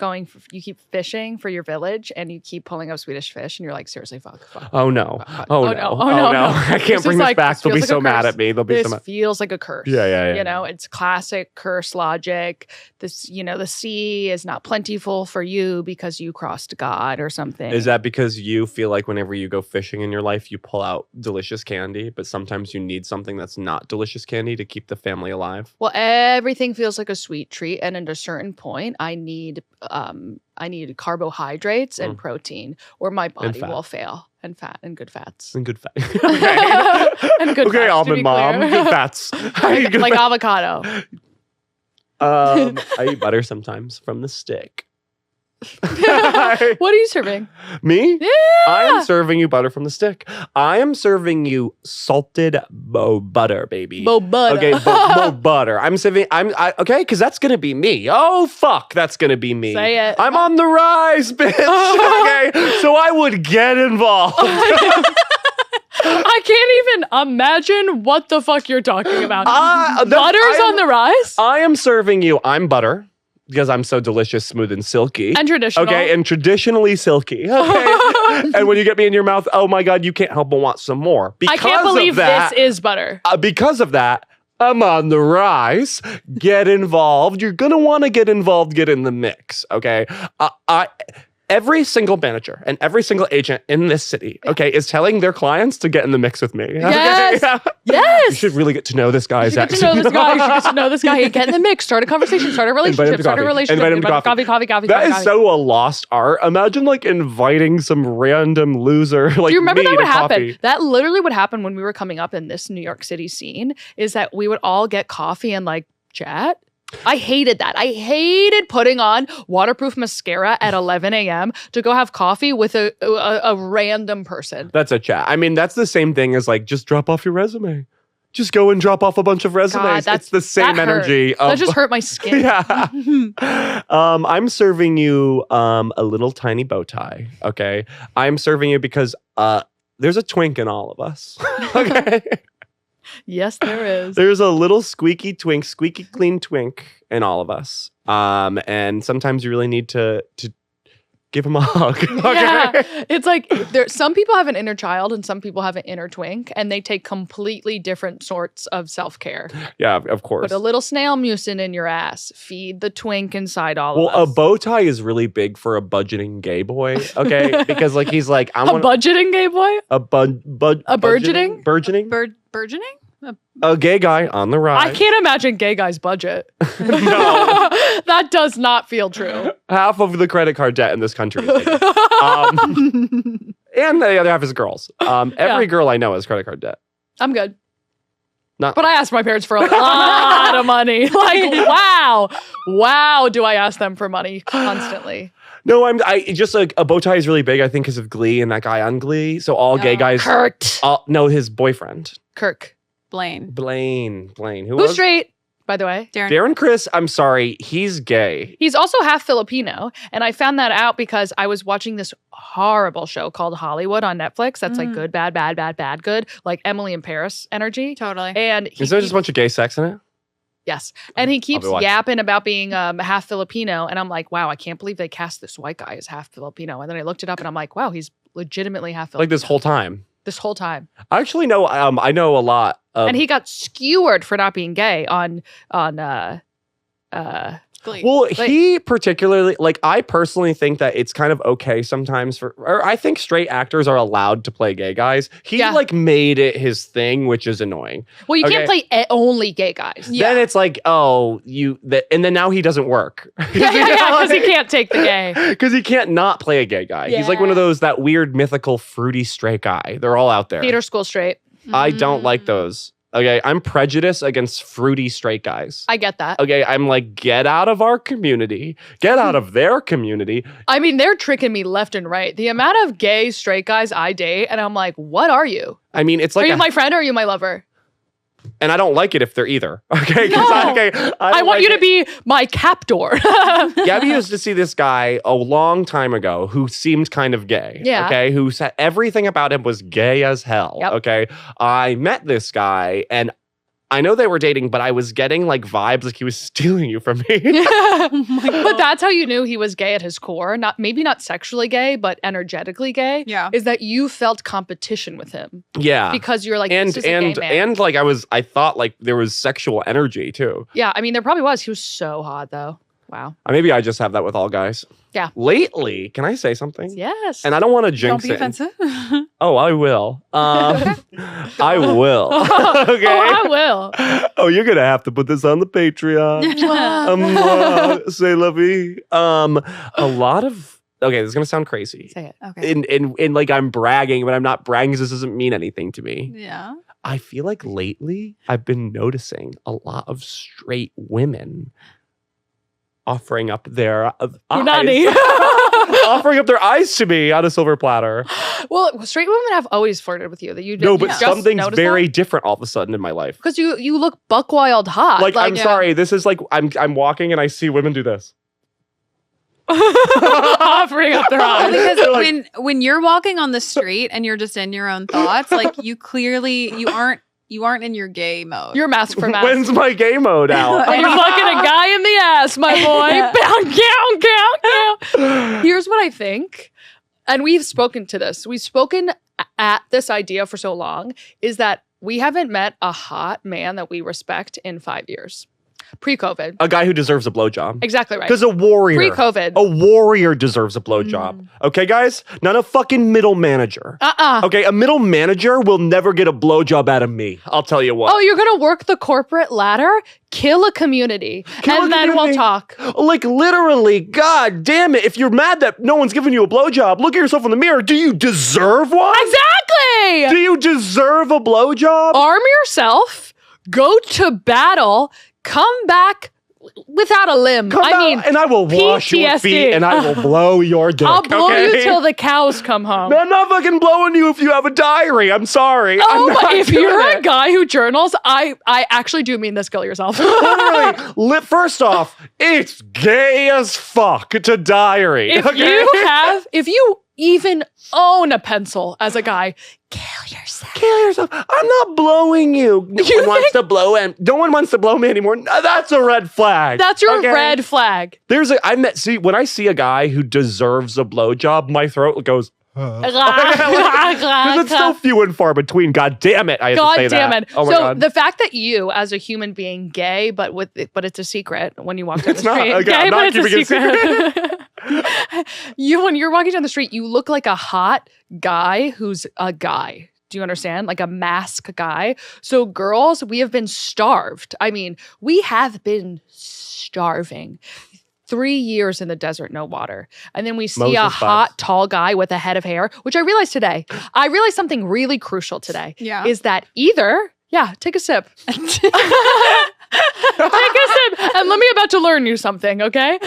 [SPEAKER 2] you keep fishing for your village, and you keep pulling up Swedish fish, and you're like, seriously, fuck.
[SPEAKER 1] Oh no! Oh no! I can't bring this back. They'll be so mad at me. They'll be so mad.
[SPEAKER 2] This feels like a curse.
[SPEAKER 1] Yeah.
[SPEAKER 2] You know, it's classic curse logic. This, the sea is not plentiful for you because you crossed God or something.
[SPEAKER 1] Is that because you feel like whenever you go fishing in your life, you pull out delicious candy, but sometimes you need something that's not delicious candy to keep the family alive?
[SPEAKER 2] Well, everything feels like a sweet treat, and at a certain point, I need carbohydrates and protein, or my body will fail. And fat and good fats.
[SPEAKER 1] And good fat.
[SPEAKER 2] And good
[SPEAKER 1] okay,
[SPEAKER 2] fats,
[SPEAKER 1] almond mom. Good fats.
[SPEAKER 2] like avocado.
[SPEAKER 1] I eat butter sometimes from the stick.
[SPEAKER 2] What are you serving?
[SPEAKER 1] Me?
[SPEAKER 2] Yeah.
[SPEAKER 1] I am serving you butter from the stick. I am serving you salted butter, baby.
[SPEAKER 2] Butter.
[SPEAKER 1] Okay, butter. Okay, because that's gonna be me. Oh fuck, that's gonna be me.
[SPEAKER 2] Say it.
[SPEAKER 1] I'm on the rise, bitch. Okay, so I would get involved.
[SPEAKER 2] I can't even imagine what the fuck you're talking about. Butter's on the rise?
[SPEAKER 1] I am serving you. I'm butter. Because I'm so delicious, smooth, and silky.
[SPEAKER 2] And traditional.
[SPEAKER 1] Okay, and traditionally silky. Okay. And when you get me in your mouth, oh my God, you can't help but want some more.
[SPEAKER 2] I can't believe this is butter.
[SPEAKER 1] Because of that, I'm on the rise. Get involved. You're going to want to get involved, get in the mix. Okay. Every single manager and every single agent in this city, okay, is telling their clients to get in the mix with me.
[SPEAKER 2] Yes.
[SPEAKER 1] Okay?
[SPEAKER 2] Yes.
[SPEAKER 1] You should really get to know this guy.
[SPEAKER 2] You should get to know this guy. Get in the mix. Start a conversation. Start a relationship.
[SPEAKER 1] Invite him to coffee.
[SPEAKER 2] Coffee.
[SPEAKER 1] That is so a lost art. Imagine like inviting some random loser like
[SPEAKER 2] Do you remember
[SPEAKER 1] me
[SPEAKER 2] that would
[SPEAKER 1] to
[SPEAKER 2] happen?
[SPEAKER 1] coffee.
[SPEAKER 2] That literally would happen when we were coming up in this New York City scene, is that we would all get coffee and like chat. I hated that. I hated putting on waterproof mascara at 11 a.m. to go have coffee with a random person.
[SPEAKER 1] That's a chat. I mean, that's the same thing as like just drop off your resume. Just go and drop off a bunch of resumes. It's the same energy.
[SPEAKER 2] That just hurt my skin.
[SPEAKER 1] Yeah. I'm serving you a little tiny bow tie. Okay. I'm serving you because there's a twink in all of us. Okay.
[SPEAKER 2] Yes, there is.
[SPEAKER 1] There's a little squeaky clean twink in all of us. And sometimes you really need to give him a hug. Okay?
[SPEAKER 2] Yeah. It's like some people have an inner child and some people have an inner twink, and they take completely different sorts of self-care.
[SPEAKER 1] Yeah, of course.
[SPEAKER 2] Put a little snail mucin in your ass. Feed the twink inside all
[SPEAKER 1] well,
[SPEAKER 2] of us.
[SPEAKER 1] a bow tie is really big for a budgeting gay boy, okay? Because like he's like, I want
[SPEAKER 2] a budgeting gay boy?
[SPEAKER 1] a
[SPEAKER 2] burgeoning?
[SPEAKER 1] Burgeoning?
[SPEAKER 3] Burgeoning?
[SPEAKER 1] A gay guy on the rise.
[SPEAKER 2] I can't imagine gay guy's budget.
[SPEAKER 1] No.
[SPEAKER 2] That does not feel true.
[SPEAKER 1] Half of the credit card debt in this country is gay. And the other half is girls. Every girl I know has credit card debt.
[SPEAKER 2] I'm good.
[SPEAKER 1] Not-
[SPEAKER 2] But I asked my parents for a lot of money. Like, wow, do I ask them for money constantly?
[SPEAKER 1] No, I just like a bow tie is really big, I think, because of Glee and that guy on Glee. So all gay guys.
[SPEAKER 2] Kurt.
[SPEAKER 1] No, his boyfriend.
[SPEAKER 2] Kirk.
[SPEAKER 3] Blaine.
[SPEAKER 1] Blaine. Who
[SPEAKER 2] Who's
[SPEAKER 1] was?
[SPEAKER 2] straight, by the way?
[SPEAKER 1] Darren Criss, I'm sorry, he's gay.
[SPEAKER 2] He's also half Filipino. And I found that out because I was watching this horrible show called Hollywood on Netflix. That's like good, bad, bad, bad, bad, good. Like Emily in Paris energy.
[SPEAKER 3] Totally.
[SPEAKER 2] And
[SPEAKER 1] Is there just a bunch of gay sex in it?
[SPEAKER 2] Yes. And he keeps
[SPEAKER 1] be watching.
[SPEAKER 2] yapping about being half Filipino. And I'm like, wow, I can't believe they cast this white guy as half Filipino. And then I looked it up and I'm like, wow, he's legitimately half filled.
[SPEAKER 1] Like this whole time.
[SPEAKER 2] This whole time.
[SPEAKER 1] I actually know. I know a lot.
[SPEAKER 2] And he got skewered for not being gay on
[SPEAKER 3] Glee.
[SPEAKER 1] Well, he particularly, like, I personally think that it's kind of okay sometimes or I think straight actors are allowed to play gay guys. He like made it his thing, which is annoying.
[SPEAKER 2] Well, you can't play only gay guys.
[SPEAKER 1] Then it's like, oh, and then now he doesn't work.
[SPEAKER 2] Because he can't take the gay.
[SPEAKER 1] Because he can't not play a gay guy. He's like one of those, that weird mythical fruity straight guy. They're all out there.
[SPEAKER 2] Theater school straight.
[SPEAKER 1] I don't like those. Okay, I'm prejudiced against fruity straight guys.
[SPEAKER 2] I get that.
[SPEAKER 1] Okay, I'm like, get out of our community. Get out of their community.
[SPEAKER 2] I mean, they're tricking me left and right. The amount of gay straight guys I date, and I'm like, what are you?
[SPEAKER 1] I mean, it's like,
[SPEAKER 2] are you my friend or are you my lover?
[SPEAKER 1] And I don't like it if they're either. Okay,
[SPEAKER 2] No. I want you to be my captor.
[SPEAKER 1] Gabby used to see this guy a long time ago who seemed kind of gay.
[SPEAKER 2] Yeah.
[SPEAKER 1] Okay, who said everything about him was gay as hell.
[SPEAKER 2] Yep.
[SPEAKER 1] Okay, I met this guy and I know they were dating, but I was getting like vibes like he was stealing you from me.
[SPEAKER 3] Oh my God.
[SPEAKER 2] But that's how you knew he was gay at his core. Maybe not sexually gay, but energetically gay.
[SPEAKER 3] Yeah.
[SPEAKER 2] Is that you felt competition with him.
[SPEAKER 1] Yeah.
[SPEAKER 2] Because you're like, this is a gay man.
[SPEAKER 1] And like I thought like there was sexual energy too.
[SPEAKER 2] Yeah, I mean, there probably was. He was so hot though. Wow.
[SPEAKER 1] Maybe I just have that with all guys.
[SPEAKER 2] Yeah.
[SPEAKER 1] Lately, can I say something?
[SPEAKER 2] Yes.
[SPEAKER 1] And I don't want to
[SPEAKER 3] Don't
[SPEAKER 1] jinx
[SPEAKER 3] be
[SPEAKER 1] it.
[SPEAKER 3] offensive.
[SPEAKER 1] Oh, I will. I will. Okay.
[SPEAKER 2] Oh, I will.
[SPEAKER 1] Oh, you're gonna have to put this on the Patreon. Say la vie. A lot of okay, this is gonna sound crazy.
[SPEAKER 2] Say it.
[SPEAKER 3] Okay.
[SPEAKER 1] In like I'm bragging, but I'm not bragging because this doesn't mean anything to me.
[SPEAKER 3] Yeah.
[SPEAKER 1] I feel like lately I've been noticing a lot of straight women offering up their
[SPEAKER 2] Punani.
[SPEAKER 1] offering up their eyes to me on a silver platter.
[SPEAKER 2] Well, straight women have always flirted with you. That you
[SPEAKER 1] No, but
[SPEAKER 2] just
[SPEAKER 1] something's
[SPEAKER 2] noticed
[SPEAKER 1] very different all of a sudden in my life.
[SPEAKER 2] because you look buck wild hot.
[SPEAKER 1] Like I'm sorry, this is like I'm walking and I see women do this.
[SPEAKER 2] offering up their
[SPEAKER 3] Well,
[SPEAKER 2] eyes.
[SPEAKER 3] because when you're walking on the street and you're just in your own thoughts, like you aren't in your gay mode.
[SPEAKER 2] You're mask for mask.
[SPEAKER 1] When's my gay mode out?
[SPEAKER 2] You're fucking a guy in the ass, my boy. Here's what I think, and we've spoken to this. We've spoken at this idea for so long, is that we haven't met a hot man that we respect in 5 years. Pre-COVID.
[SPEAKER 1] A guy who deserves a blowjob.
[SPEAKER 2] Exactly right.
[SPEAKER 1] Because a warrior.
[SPEAKER 2] Pre-COVID.
[SPEAKER 1] A warrior deserves a blowjob. Okay, guys? Not a fucking middle manager. Okay, a middle manager will never get a blowjob out of me. I'll tell you what.
[SPEAKER 2] Oh, you're going to work the corporate ladder? Kill a community. Then we'll talk.
[SPEAKER 1] Like, literally, god damn it. If you're mad that no one's giving you a blowjob, look at yourself in the mirror. Do you deserve one?
[SPEAKER 2] Exactly.
[SPEAKER 1] Do you deserve a blowjob?
[SPEAKER 2] Arm yourself. Go to battle. Come back without a limb.
[SPEAKER 1] And I will wash your
[SPEAKER 2] PTSD.
[SPEAKER 1] feet and I will blow your dick.
[SPEAKER 2] I'll blow
[SPEAKER 1] okay?
[SPEAKER 2] you till the cows come home.
[SPEAKER 1] I'm not fucking blowing you if you have a diary. I'm sorry.
[SPEAKER 2] Oh,
[SPEAKER 1] I'm not
[SPEAKER 2] but if
[SPEAKER 1] doing
[SPEAKER 2] you're
[SPEAKER 1] it.
[SPEAKER 2] a guy who journals, I actually do mean this. Kill yourself.
[SPEAKER 1] Literally, first off, it's gay as fuck to diary.
[SPEAKER 2] If you even own a pencil as a guy, kill yourself.
[SPEAKER 1] Kill yourself. I'm not blowing you. No one wants to blow me anymore. No, that's a red flag.
[SPEAKER 2] That's your red flag.
[SPEAKER 1] When I see a guy who deserves a blowjob, my throat goes. Because it's so few and far between. God damn it! I have to say
[SPEAKER 2] damn
[SPEAKER 1] that.
[SPEAKER 2] it!
[SPEAKER 1] Oh my
[SPEAKER 2] so
[SPEAKER 1] God.
[SPEAKER 2] the fact that you, as a human being, gay, but it's a secret when you walk down the street.
[SPEAKER 1] Okay,
[SPEAKER 2] gay,
[SPEAKER 1] I'm not
[SPEAKER 2] but it's a
[SPEAKER 1] keeping it
[SPEAKER 2] secret. When you're walking down the street, you look like a hot guy who's a guy. Do you understand? Like a mask guy. So girls, we have been starved. I mean, we have been starving. 3 years in the desert, no water. And then we see a hot, tall guy with a head of hair, which I realized today. I realized something really crucial today.
[SPEAKER 3] Yeah.
[SPEAKER 2] Is that either, take a sip. Take a sip. And let me about to learn you something, okay?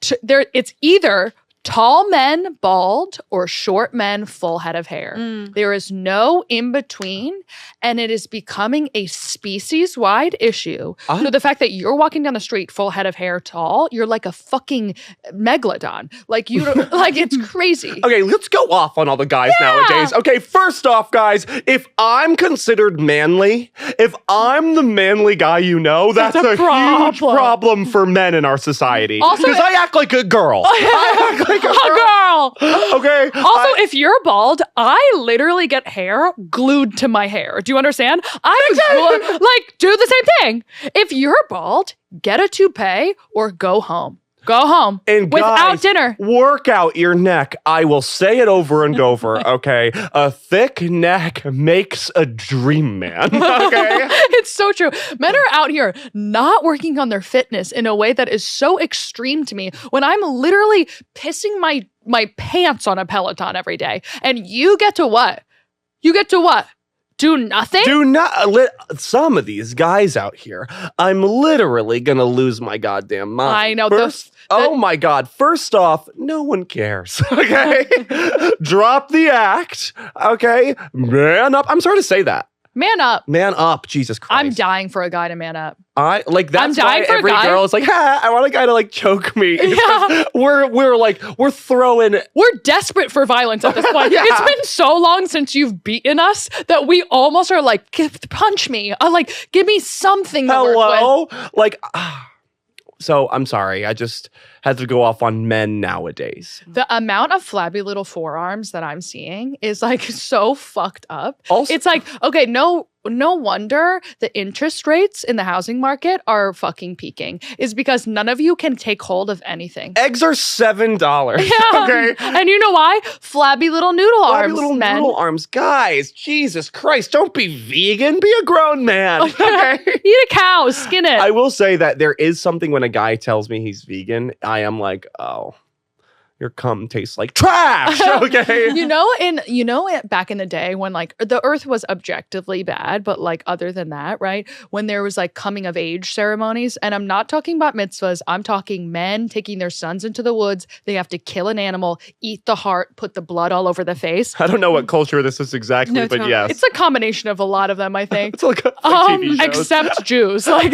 [SPEAKER 2] It's either tall men bald or short men full head of hair. There is no in between, and it is becoming a species-wide issue. So the fact that you're walking down the street full head of hair tall, you're like a fucking megalodon. Like it's crazy.
[SPEAKER 1] Okay, let's go off on all the guys nowadays. Okay, first off, guys, if I'm considered manly, if I'm the manly guy you know, that's a huge problem for men in our society.
[SPEAKER 2] Also,
[SPEAKER 1] because I act like a girl. I act like Like a
[SPEAKER 2] girl.
[SPEAKER 1] Okay.
[SPEAKER 2] Also, if you're bald, I literally get hair glued to my hair. Do you understand? Like, do the same thing. If you're bald, get a toupee or go home. Go home
[SPEAKER 1] and
[SPEAKER 2] without
[SPEAKER 1] guys,
[SPEAKER 2] dinner.
[SPEAKER 1] Work out your neck. I will say it over and over, okay? A thick neck makes a dream man, okay?
[SPEAKER 2] It's so true. Men are out here not working on their fitness in a way that is so extreme to me when I'm literally pissing my pants on a Peloton every day. And you get to what? You get to what? Do nothing?
[SPEAKER 1] Do not. Some of these guys out here, I'm literally going to lose my goddamn mind.
[SPEAKER 2] I know.
[SPEAKER 1] Oh my God. First off, no one cares. Okay. Drop the act. Okay. Man up. I'm sorry to say that.
[SPEAKER 2] Man up.
[SPEAKER 1] Man up. Jesus Christ.
[SPEAKER 2] I'm dying for a guy to man up.
[SPEAKER 1] That's
[SPEAKER 2] I'm dying
[SPEAKER 1] why
[SPEAKER 2] for a
[SPEAKER 1] every
[SPEAKER 2] guy.
[SPEAKER 1] girl is like, I want a guy to like choke me.
[SPEAKER 2] Yeah.
[SPEAKER 1] We're throwing.
[SPEAKER 2] We're desperate for violence at this point.
[SPEAKER 1] Yeah.
[SPEAKER 2] It's been so long since you've beaten us that we almost are like, punch me. Like, give me something to work with.
[SPEAKER 1] Hello? Like, so I'm sorry. I just had to go off on men nowadays.
[SPEAKER 2] The amount of flabby little forearms that I'm seeing is like so fucked up.
[SPEAKER 1] Also,
[SPEAKER 2] It's like, okay, no wonder the interest rates in the housing market are fucking peaking, is because none of you can take hold of anything.
[SPEAKER 1] eggs are $7.
[SPEAKER 2] Yeah.
[SPEAKER 1] Okay.
[SPEAKER 2] And you know why? Flabby little noodle
[SPEAKER 1] Flabby
[SPEAKER 2] arms,
[SPEAKER 1] little
[SPEAKER 2] men.
[SPEAKER 1] noodle arms. Guys, Jesus Christ, don't be vegan. Be a grown man. Okay.
[SPEAKER 2] Eat a cow, skin it.
[SPEAKER 1] I will say that there is something when a guy tells me he's vegan, I am like, oh, your cum tastes like trash. Okay.
[SPEAKER 2] Back in the day when like the earth was objectively bad, but like other than that, right? When there was like coming of age ceremonies, and I'm not talking about mitzvahs, I'm talking men taking their sons into the woods. They have to kill an animal, eat the heart, put the blood all over the face.
[SPEAKER 1] I don't know what culture this is exactly,
[SPEAKER 3] No,
[SPEAKER 1] but
[SPEAKER 3] totally.
[SPEAKER 1] yes.
[SPEAKER 2] It's a combination of a lot of them, I think.
[SPEAKER 1] It's like TV shows.
[SPEAKER 2] Except Jews. Like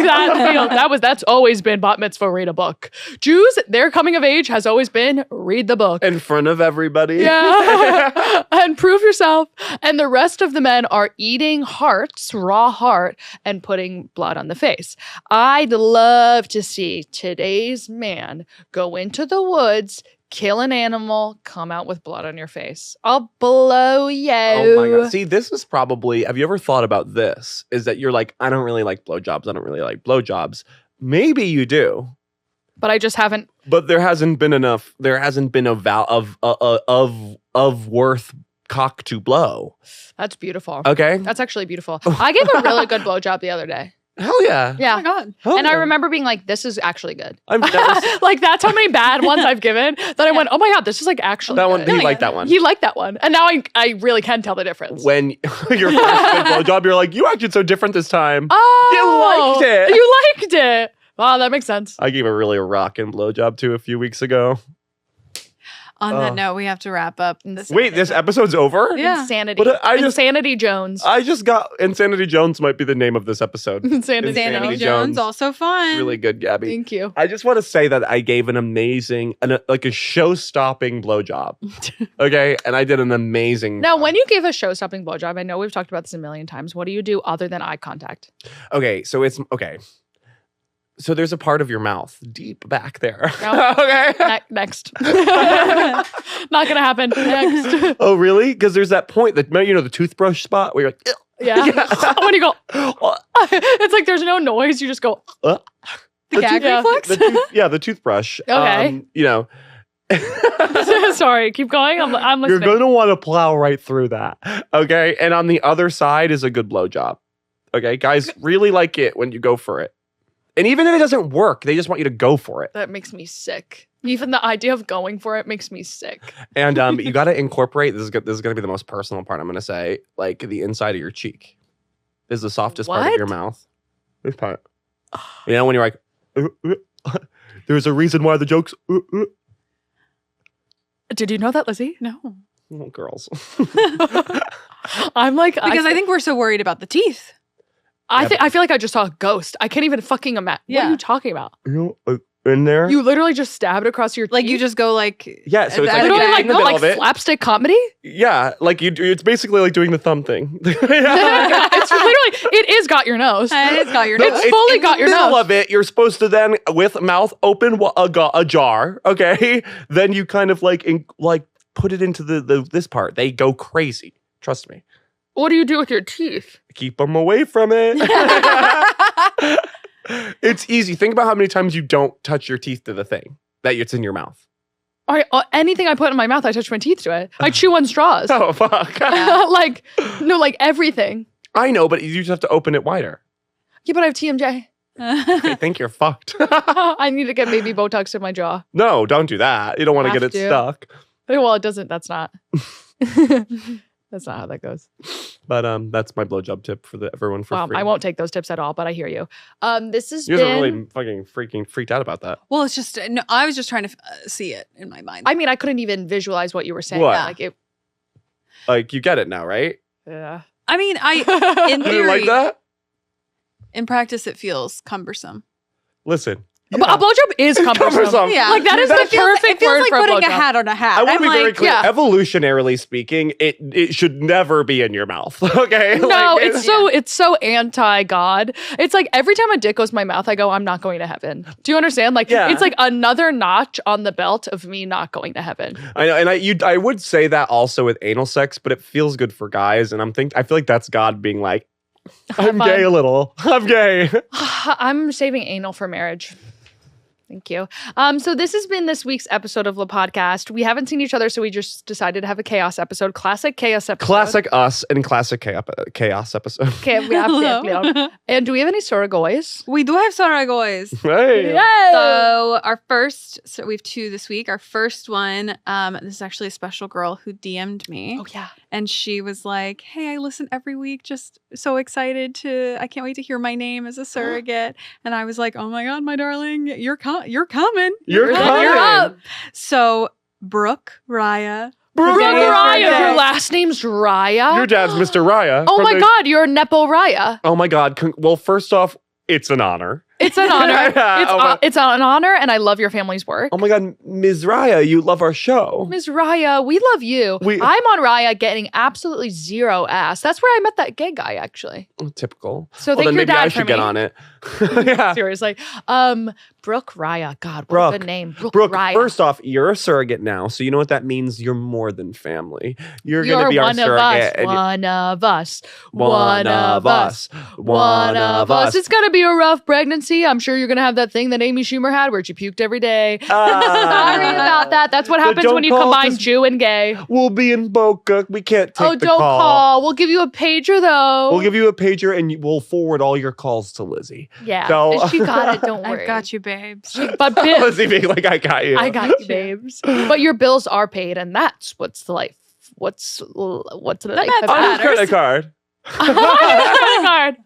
[SPEAKER 2] that's always been bat mitzvah, read a book. Jews, their coming of age has always been read the book.
[SPEAKER 1] In front of everybody.
[SPEAKER 2] Yeah. And prove yourself. And the rest of the men are eating hearts, raw heart, and putting blood on the face. I'd love to see today's man go into the woods, kill an animal, come out with blood on your face. I'll blow you.
[SPEAKER 1] Oh my God. See, this is probably, have you ever thought about this? Is that you're like, I don't really like blowjobs. I don't really like blowjobs. Maybe you do.
[SPEAKER 2] But I just haven't.
[SPEAKER 1] But there hasn't been enough. There hasn't been a of worth cock to blow.
[SPEAKER 2] That's beautiful.
[SPEAKER 1] Okay.
[SPEAKER 2] That's actually beautiful. I gave a really good blowjob the other day.
[SPEAKER 1] Hell yeah.
[SPEAKER 2] Yeah.
[SPEAKER 3] Oh my God.
[SPEAKER 1] Hell
[SPEAKER 2] And I
[SPEAKER 1] yeah.
[SPEAKER 2] remember being like, this is actually good.
[SPEAKER 1] I've never.
[SPEAKER 2] Like, that's how many bad ones I've given that I went, oh my God, this is like actually
[SPEAKER 1] That one.
[SPEAKER 2] good.
[SPEAKER 1] He liked that one.
[SPEAKER 2] He liked that one. And now I really can tell the difference.
[SPEAKER 1] When your first big blowjob, you're like, you acted so different this time.
[SPEAKER 2] Oh.
[SPEAKER 1] You liked it.
[SPEAKER 2] You liked it. Wow, that makes sense.
[SPEAKER 1] I gave a really rockin' blowjob too a few weeks ago.
[SPEAKER 3] On that note, we have to wrap up.
[SPEAKER 1] Wait, this episode's over?
[SPEAKER 3] Yeah.
[SPEAKER 2] Insanity.
[SPEAKER 1] But
[SPEAKER 2] Insanity Jones.
[SPEAKER 1] I just got Insanity Jones might be the name of this episode.
[SPEAKER 2] Insanity
[SPEAKER 1] Insanity
[SPEAKER 2] Jones.
[SPEAKER 3] Jones, also fun.
[SPEAKER 1] Really good, Gabby.
[SPEAKER 2] Thank you.
[SPEAKER 1] I just want to say that I gave an amazing, like a show-stopping blowjob. Okay, and I did an amazing.
[SPEAKER 2] Now,
[SPEAKER 1] job.
[SPEAKER 2] when you give a show-stopping blowjob, I know we've talked about this a million times. What do you do other than eye contact?
[SPEAKER 1] Okay, so it's okay. So there's a part of your mouth deep back there.
[SPEAKER 2] No.
[SPEAKER 1] Okay.
[SPEAKER 2] Next. Not gonna happen. Next.
[SPEAKER 1] Oh, really? Because there's that point that the toothbrush spot where you're like,
[SPEAKER 2] Yeah. When you go, it's like there's no noise. You just go.
[SPEAKER 3] The gag
[SPEAKER 2] Yeah.
[SPEAKER 3] reflex?
[SPEAKER 1] the toothbrush.
[SPEAKER 2] Okay. Sorry, keep going. I'm
[SPEAKER 1] You're
[SPEAKER 2] listening.
[SPEAKER 1] going to want to plow right through that. Okay. And on the other side is a good blowjob. Okay. Guys really like it when you go for it. And even if it doesn't work, they just want you to go for it.
[SPEAKER 2] That makes me sick. Even the idea of going for it makes me sick.
[SPEAKER 1] And you got to incorporate, this is going to be the most personal part I'm going to say, like the inside of your cheek is the softest part of
[SPEAKER 2] What?
[SPEAKER 1] your mouth. This part. When you're like, there's a reason why the joke's,
[SPEAKER 2] Did you know that, Lizzie?
[SPEAKER 3] No.
[SPEAKER 1] Oh, girls.
[SPEAKER 2] I'm like,
[SPEAKER 3] Because I think we're so worried about the teeth.
[SPEAKER 2] I feel like I just saw a ghost. I can't even fucking imagine. What
[SPEAKER 3] Yeah.
[SPEAKER 2] are you talking about?
[SPEAKER 1] in there.
[SPEAKER 2] You literally just stab it across your
[SPEAKER 3] Like
[SPEAKER 2] teeth?
[SPEAKER 3] you just go like
[SPEAKER 1] Yeah, so it's like
[SPEAKER 2] literally
[SPEAKER 1] in the middle of it.
[SPEAKER 2] slapstick comedy?
[SPEAKER 1] Yeah, like it's basically like doing the thumb thing.
[SPEAKER 2] It's literally, it is got your nose.
[SPEAKER 3] it's got your
[SPEAKER 2] It's
[SPEAKER 3] nose.
[SPEAKER 2] fully
[SPEAKER 1] in
[SPEAKER 2] got
[SPEAKER 1] the
[SPEAKER 2] your
[SPEAKER 1] middle
[SPEAKER 2] nose.
[SPEAKER 1] of it. You're supposed to then, with mouth open, a jar. Okay, then you kind of like put it into the this part. They go crazy. Trust me.
[SPEAKER 2] What do you do with your teeth?
[SPEAKER 1] Keep them away from it. It's easy. Think about how many times you don't touch your teeth to the thing that it's in your mouth.
[SPEAKER 2] Anything I put in my mouth, I touch my teeth to it. I chew on straws.
[SPEAKER 1] Oh fuck!
[SPEAKER 2] like everything.
[SPEAKER 1] I know, but you just have to open it wider.
[SPEAKER 2] Yeah, but I have TMJ.
[SPEAKER 1] I think you're fucked.
[SPEAKER 2] I need to get baby Botox in my jaw.
[SPEAKER 1] No, don't do that. You don't want to get
[SPEAKER 2] Have
[SPEAKER 1] it
[SPEAKER 2] to.
[SPEAKER 1] stuck.
[SPEAKER 2] Well, it doesn't. That's not. That's not how that goes.
[SPEAKER 1] But that's my blowjob tip for everyone for free.
[SPEAKER 2] I won't take those tips at all, but I hear you. This has
[SPEAKER 1] You guys
[SPEAKER 2] been.
[SPEAKER 1] are really fucking freaking freaked out about that.
[SPEAKER 3] Well, it's just no. I was just trying to see it in my mind.
[SPEAKER 2] I mean, I couldn't even visualize what you were saying.
[SPEAKER 1] What?
[SPEAKER 2] Like it.
[SPEAKER 1] Like you get it now, right?
[SPEAKER 2] Yeah.
[SPEAKER 3] I mean, in
[SPEAKER 1] You didn't
[SPEAKER 3] theory,
[SPEAKER 1] like that?
[SPEAKER 3] in practice, it feels cumbersome.
[SPEAKER 1] Listen.
[SPEAKER 2] But a blowjob is cumbersome.
[SPEAKER 3] Yeah,
[SPEAKER 2] Like that is the perfect
[SPEAKER 3] It feels
[SPEAKER 2] word
[SPEAKER 3] like
[SPEAKER 2] for a
[SPEAKER 3] putting a
[SPEAKER 2] blowjob.
[SPEAKER 3] hat on a hat.
[SPEAKER 1] I want to
[SPEAKER 3] I'm
[SPEAKER 1] be very
[SPEAKER 3] like,
[SPEAKER 1] clear.
[SPEAKER 2] yeah.
[SPEAKER 1] Evolutionarily speaking, it should never be in your mouth. Okay?
[SPEAKER 2] No,
[SPEAKER 1] Like,
[SPEAKER 2] it's so anti-God. It's like every time a dick goes in my mouth, I go, I'm not going to heaven. Do you understand? Like
[SPEAKER 1] Yeah.
[SPEAKER 2] it's like another notch on the belt of me not going to heaven.
[SPEAKER 1] I know, and I would say that also with anal sex, but it feels good for guys, and I feel like that's God being like, I'm
[SPEAKER 2] Fine.
[SPEAKER 1] gay a little. I'm gay.
[SPEAKER 2] I'm saving anal for marriage. Thank you. So this has been this week's episode of the podcast. We haven't seen each other, so we just decided to have a chaos episode. Classic chaos episode.
[SPEAKER 1] Classic us and classic chaos episode.
[SPEAKER 2] Okay, we have And do we have any Surrogates?
[SPEAKER 3] we do have Surrogates.
[SPEAKER 1] Hey.
[SPEAKER 2] Yeah.
[SPEAKER 3] So we have two this week. Our first one, this is actually a special girl who DM'd me.
[SPEAKER 2] Oh yeah.
[SPEAKER 3] And she was like, hey, I listen every week. Just so excited I can't wait to hear my name as a surrogate. And I was like, oh my God, my darling, you're coming.
[SPEAKER 1] You're
[SPEAKER 2] coming.
[SPEAKER 3] You're up. So Brooke, Raya.
[SPEAKER 2] Brooke
[SPEAKER 3] Today is your
[SPEAKER 2] Raya.
[SPEAKER 3] day.
[SPEAKER 2] Your last name's Raya.
[SPEAKER 1] Your dad's Mr. Raya.
[SPEAKER 2] Oh
[SPEAKER 1] from
[SPEAKER 2] my
[SPEAKER 1] the-
[SPEAKER 2] God, you're Nepo Raya.
[SPEAKER 1] Oh my God. Well, first off, it's an honor.
[SPEAKER 2] It's an honor.
[SPEAKER 1] Yeah,
[SPEAKER 2] It's an honor, and I love your family's work.
[SPEAKER 1] Oh my God, Ms. Raya, you love our show.
[SPEAKER 2] Ms. Raya, we love you. I'm on Raya getting absolutely zero ass. That's where I met that gay guy, actually.
[SPEAKER 1] Typical.
[SPEAKER 2] So
[SPEAKER 1] Well,
[SPEAKER 2] thank
[SPEAKER 1] then
[SPEAKER 2] your
[SPEAKER 1] maybe
[SPEAKER 2] dad
[SPEAKER 1] I
[SPEAKER 2] for
[SPEAKER 1] should get
[SPEAKER 2] me.
[SPEAKER 1] on it. Yeah.
[SPEAKER 2] Seriously. Brooke Raya. God, what
[SPEAKER 1] Brooke.
[SPEAKER 2] a good name.
[SPEAKER 1] Brooke,
[SPEAKER 2] Raya.
[SPEAKER 1] first off, you're a surrogate now, so you know what that means? You're more than family. You're going to be our
[SPEAKER 2] one of
[SPEAKER 1] surrogate.
[SPEAKER 2] us.
[SPEAKER 1] and you-
[SPEAKER 2] One of us.
[SPEAKER 1] One of us.
[SPEAKER 2] One of us. It's going to be a rough pregnancy. I'm sure you're going to have that thing that Amy Schumer had where she puked every day. Sorry about that. That's what happens
[SPEAKER 1] don't
[SPEAKER 2] when you
[SPEAKER 1] call
[SPEAKER 2] combine
[SPEAKER 1] this-
[SPEAKER 2] Jew and gay.
[SPEAKER 1] We'll be in Boca. We can't take the
[SPEAKER 2] don't
[SPEAKER 1] call.
[SPEAKER 2] call. We'll give you a pager, though.
[SPEAKER 1] We'll give you a pager and we'll forward all your calls to Lizzie.
[SPEAKER 2] Yeah.
[SPEAKER 1] So-
[SPEAKER 2] She got it. Don't worry.
[SPEAKER 3] I've got you, babes.
[SPEAKER 2] But Bill,
[SPEAKER 1] Lizzie being like, I got you.
[SPEAKER 2] I got you, babes. But your bills are paid, and that's what's the life. What's the life that
[SPEAKER 3] matters.
[SPEAKER 1] On his
[SPEAKER 2] matters.
[SPEAKER 1] credit card.
[SPEAKER 2] On your credit card.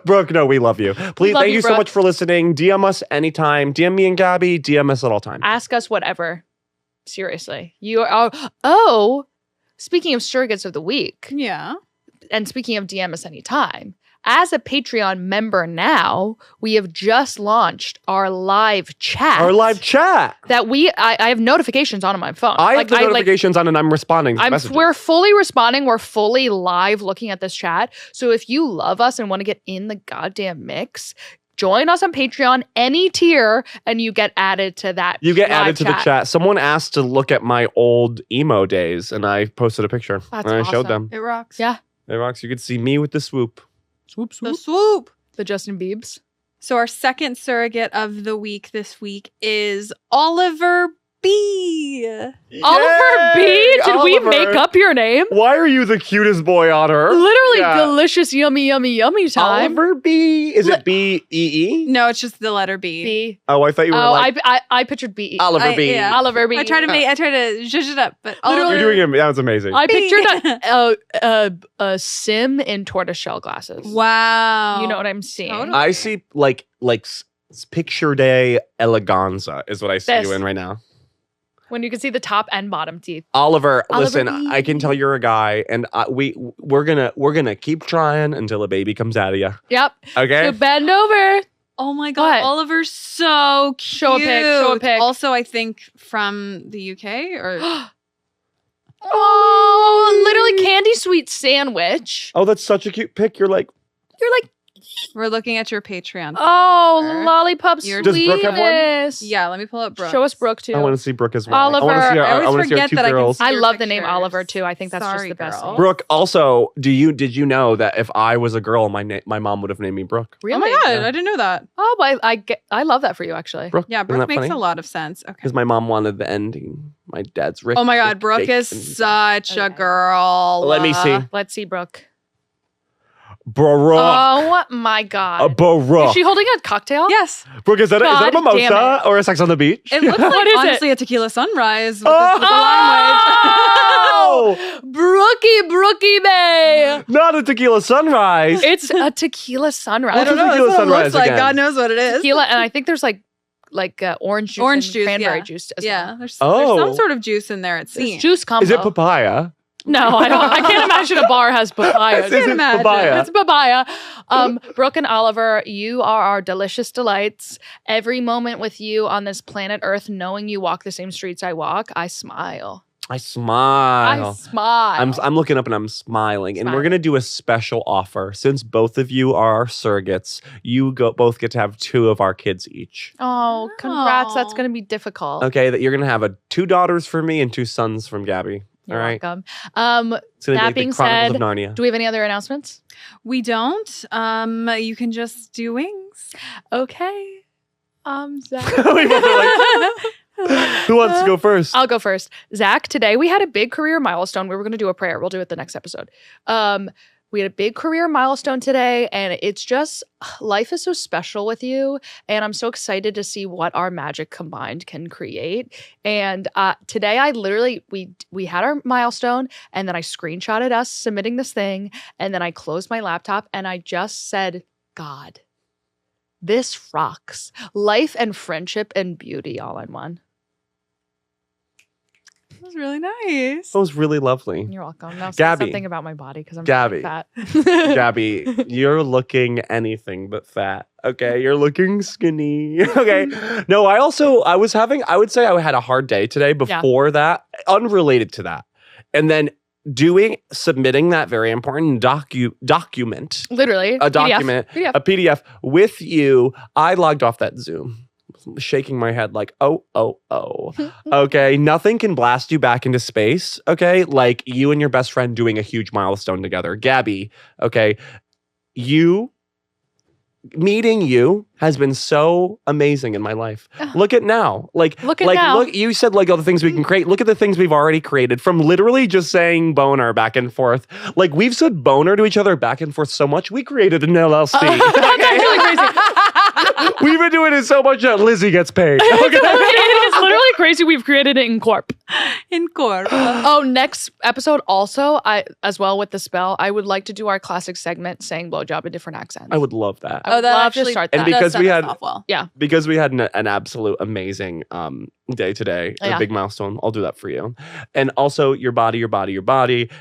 [SPEAKER 1] Brooke, no, we love you. Please,
[SPEAKER 2] love
[SPEAKER 1] thank
[SPEAKER 2] you,
[SPEAKER 1] you so
[SPEAKER 2] Brooke.
[SPEAKER 1] much for listening. DM us anytime. DM me and Gabby. DM us at all times.
[SPEAKER 2] Ask us whatever. Seriously. You are. Oh, speaking of surrogates of the week,
[SPEAKER 3] Yeah.
[SPEAKER 2] and speaking of DM us anytime, as a Patreon member now, we have just launched our live chat.
[SPEAKER 1] Our live chat.
[SPEAKER 2] That I have notifications on my phone.
[SPEAKER 1] I have the notifications on and I'm responding to messages.
[SPEAKER 2] We're fully responding. We're fully live looking at this chat. So if you love us and want to get in the goddamn mix, join us on Patreon, any tier, and you get added to that.
[SPEAKER 1] You get
[SPEAKER 2] live
[SPEAKER 1] added to the chat. Someone asked to look at my old emo days, and I posted a picture.
[SPEAKER 2] That's
[SPEAKER 1] and I showed
[SPEAKER 2] awesome.
[SPEAKER 1] them.
[SPEAKER 3] It rocks.
[SPEAKER 2] Yeah.
[SPEAKER 1] It rocks. You could see me with the swoop.
[SPEAKER 2] Swoop,
[SPEAKER 3] The swoop.
[SPEAKER 2] The Justin Biebs.
[SPEAKER 3] So our second surrogate of the week this week is Oliver B.
[SPEAKER 2] Oliver B. Did we
[SPEAKER 1] Oliver.
[SPEAKER 2] make up your name?
[SPEAKER 1] Why are you the cutest boy on earth?
[SPEAKER 2] Literally
[SPEAKER 1] Yeah.
[SPEAKER 2] delicious, yummy, yummy, yummy time.
[SPEAKER 1] Oliver B. Is it B-E-E?
[SPEAKER 3] No, it's just the letter B.
[SPEAKER 2] B.
[SPEAKER 1] Oh, I thought you were
[SPEAKER 2] Oh,
[SPEAKER 1] like
[SPEAKER 2] I pictured B.
[SPEAKER 1] Oliver B.
[SPEAKER 3] yeah.
[SPEAKER 2] Oliver B.
[SPEAKER 3] I tried to zhuzh it up, but
[SPEAKER 2] Literally-
[SPEAKER 3] Oliver.
[SPEAKER 1] You're doing it. That was amazing.
[SPEAKER 2] I
[SPEAKER 3] B.
[SPEAKER 2] pictured a sim in tortoiseshell glasses.
[SPEAKER 3] Wow.
[SPEAKER 2] You know what I'm seeing?
[SPEAKER 3] Totally.
[SPEAKER 1] I see like picture day eleganza is what I see
[SPEAKER 2] This.
[SPEAKER 1] you in right now.
[SPEAKER 2] When you can see the top and bottom teeth.
[SPEAKER 1] Oliver,
[SPEAKER 2] Oliver
[SPEAKER 1] listen,
[SPEAKER 2] B.
[SPEAKER 1] I can tell you're a guy, and we're gonna keep trying until a baby comes out of you.
[SPEAKER 2] Yep.
[SPEAKER 1] Okay.
[SPEAKER 2] So bend over.
[SPEAKER 3] Oh my God,
[SPEAKER 2] What?
[SPEAKER 3] Oliver's so cute.
[SPEAKER 2] Show a pic, show a pic.
[SPEAKER 3] Also, I think from the UK or
[SPEAKER 2] Oh, literally candy sweet sandwich.
[SPEAKER 1] Oh, that's such a cute pic. You're like,
[SPEAKER 3] we're looking at your Patreon.
[SPEAKER 2] oh, lollipop
[SPEAKER 3] Does
[SPEAKER 1] Brooke have one?
[SPEAKER 2] sweetness.
[SPEAKER 3] Yeah, let me pull up Brooke.
[SPEAKER 2] Show us Brooke too.
[SPEAKER 1] I want to see Brooke as well.
[SPEAKER 2] Oliver.
[SPEAKER 3] I always
[SPEAKER 1] wanna see our
[SPEAKER 3] forget
[SPEAKER 1] two
[SPEAKER 3] that I can
[SPEAKER 1] girls.
[SPEAKER 3] see
[SPEAKER 2] I
[SPEAKER 3] your
[SPEAKER 2] love the name
[SPEAKER 3] pictures.
[SPEAKER 2] Oliver too. I think that's
[SPEAKER 3] Sorry,
[SPEAKER 2] just the best
[SPEAKER 3] girl.
[SPEAKER 2] name.
[SPEAKER 1] Brooke. Also, did you know that if I was a girl, my mom would have named me Brooke?
[SPEAKER 2] Really?
[SPEAKER 3] Oh my God,
[SPEAKER 1] Yeah.
[SPEAKER 3] I didn't know that.
[SPEAKER 2] Oh, but I love that for you actually.
[SPEAKER 1] Brooke.
[SPEAKER 3] Yeah,
[SPEAKER 1] Isn't
[SPEAKER 3] Brooke
[SPEAKER 1] that
[SPEAKER 3] makes
[SPEAKER 1] funny?
[SPEAKER 3] a lot of sense. Okay.
[SPEAKER 1] Because my mom wanted the ending. My dad's Rick.
[SPEAKER 3] Oh my God,
[SPEAKER 1] Rick
[SPEAKER 3] Brooke
[SPEAKER 1] Jake,
[SPEAKER 3] is
[SPEAKER 1] and-
[SPEAKER 3] such a
[SPEAKER 2] Okay.
[SPEAKER 3] girl.
[SPEAKER 1] Let me see.
[SPEAKER 2] Let's see Brooke.
[SPEAKER 1] Brooke.
[SPEAKER 2] Oh my God.
[SPEAKER 1] Brooke.
[SPEAKER 2] Is she holding a cocktail?
[SPEAKER 3] Yes,
[SPEAKER 1] Brooke, is that a
[SPEAKER 2] God damn
[SPEAKER 1] mimosa or a Sex on the Beach?
[SPEAKER 3] it looks like
[SPEAKER 2] What is it?
[SPEAKER 3] honestly a tequila sunrise with,
[SPEAKER 1] Oh!
[SPEAKER 3] with the lime
[SPEAKER 1] Oh!
[SPEAKER 2] Brookie Bay.
[SPEAKER 1] Not a tequila sunrise.
[SPEAKER 2] It's a tequila sunrise.
[SPEAKER 3] I don't know.
[SPEAKER 1] tequila
[SPEAKER 3] That's what it
[SPEAKER 1] sunrise
[SPEAKER 3] looks like.
[SPEAKER 1] again?
[SPEAKER 3] God knows what it is.
[SPEAKER 2] Tequila, and I think there's like orange juice,
[SPEAKER 3] Orange
[SPEAKER 2] and
[SPEAKER 3] juice,
[SPEAKER 2] cranberry
[SPEAKER 3] yeah.
[SPEAKER 2] juice as
[SPEAKER 3] Yeah,
[SPEAKER 2] well.
[SPEAKER 3] there's
[SPEAKER 1] Oh.
[SPEAKER 3] some sort of juice in there. It
[SPEAKER 2] It's
[SPEAKER 3] seems.
[SPEAKER 2] juice combo.
[SPEAKER 1] Is it papaya?
[SPEAKER 2] No, I don't. I can't imagine a bar has papaya.
[SPEAKER 1] Is it
[SPEAKER 3] imagine.
[SPEAKER 1] papaya?
[SPEAKER 2] It's papaya. Brooke and Oliver, you are our delicious delights. Every moment with you on this planet Earth, knowing you walk the same streets I walk, I smile.
[SPEAKER 1] I smile.
[SPEAKER 2] I smile.
[SPEAKER 1] I'm looking up and I'm smiling. And we're
[SPEAKER 2] Smiling.
[SPEAKER 1] going to do a special offer. Since both of you are our surrogates, you both get to have 2 of our kids each.
[SPEAKER 2] Oh, congrats. That's
[SPEAKER 3] Aw.
[SPEAKER 2] going to be difficult.
[SPEAKER 1] Okay, that you're going to have 2 daughters from me and 2 sons from Gabby.
[SPEAKER 2] You're
[SPEAKER 1] All right.
[SPEAKER 2] welcome.
[SPEAKER 1] It's going to
[SPEAKER 2] That
[SPEAKER 1] be
[SPEAKER 2] being
[SPEAKER 1] like the Chronicles
[SPEAKER 2] said,
[SPEAKER 1] of Narnia.
[SPEAKER 2] do we have any other announcements?
[SPEAKER 3] We don't. You can just do wings.
[SPEAKER 2] Okay. Zach.
[SPEAKER 1] We both are like, who wants to go first?
[SPEAKER 2] I'll go first. Zach, today we had a big career milestone. We were going to do a prayer. We'll do it the next episode. We had a big career milestone today, and it's just life is so special with you. And I'm so excited to see what our magic combined can create. And today, I literally we had our milestone, and then I screenshotted us submitting this thing, and then I closed my laptop, and I just said, "God, this rocks! Life and friendship and beauty all in one."
[SPEAKER 3] That was really nice.
[SPEAKER 1] That was really lovely.
[SPEAKER 2] You're welcome. Now say
[SPEAKER 1] Gabby.
[SPEAKER 2] something about my body because I'm
[SPEAKER 1] Gabby.
[SPEAKER 2] fat.
[SPEAKER 1] Gabby, you're looking anything but fat. Okay, you're looking skinny. Okay. No, I would say I had a hard day today before that, unrelated to that. And then submitting that very important document,
[SPEAKER 2] Literally.
[SPEAKER 1] a document,
[SPEAKER 2] PDF.
[SPEAKER 1] a PDF with you, I logged off that Zoom. Shaking my head like, oh. Okay, nothing can blast you back into space, okay? Like you and your best friend doing a huge milestone together. Gabby, okay, meeting you has been so amazing in my life. Look at now.
[SPEAKER 2] Look at now.
[SPEAKER 1] Look, you said like all the things we can create. Look at the things we've already created from literally just saying boner back and forth. Like we've said boner to each other back and forth so much, we created an LLC.
[SPEAKER 2] That's actually crazy.
[SPEAKER 1] We've been doing it so much that Lizzie gets paid. Okay?
[SPEAKER 2] It is literally crazy. We've created it in Corp.
[SPEAKER 3] In court.
[SPEAKER 2] Oh, next episode also, as well with the spell, I would like to do our classic segment saying blowjob in different accents.
[SPEAKER 1] I would love that.
[SPEAKER 2] I would love to start that.
[SPEAKER 1] And because
[SPEAKER 3] does
[SPEAKER 1] we
[SPEAKER 3] set us
[SPEAKER 1] had-
[SPEAKER 3] off well.
[SPEAKER 1] Because we had an absolute amazing day today,
[SPEAKER 2] Yeah.
[SPEAKER 1] a big milestone. I'll do that for you. And also your body.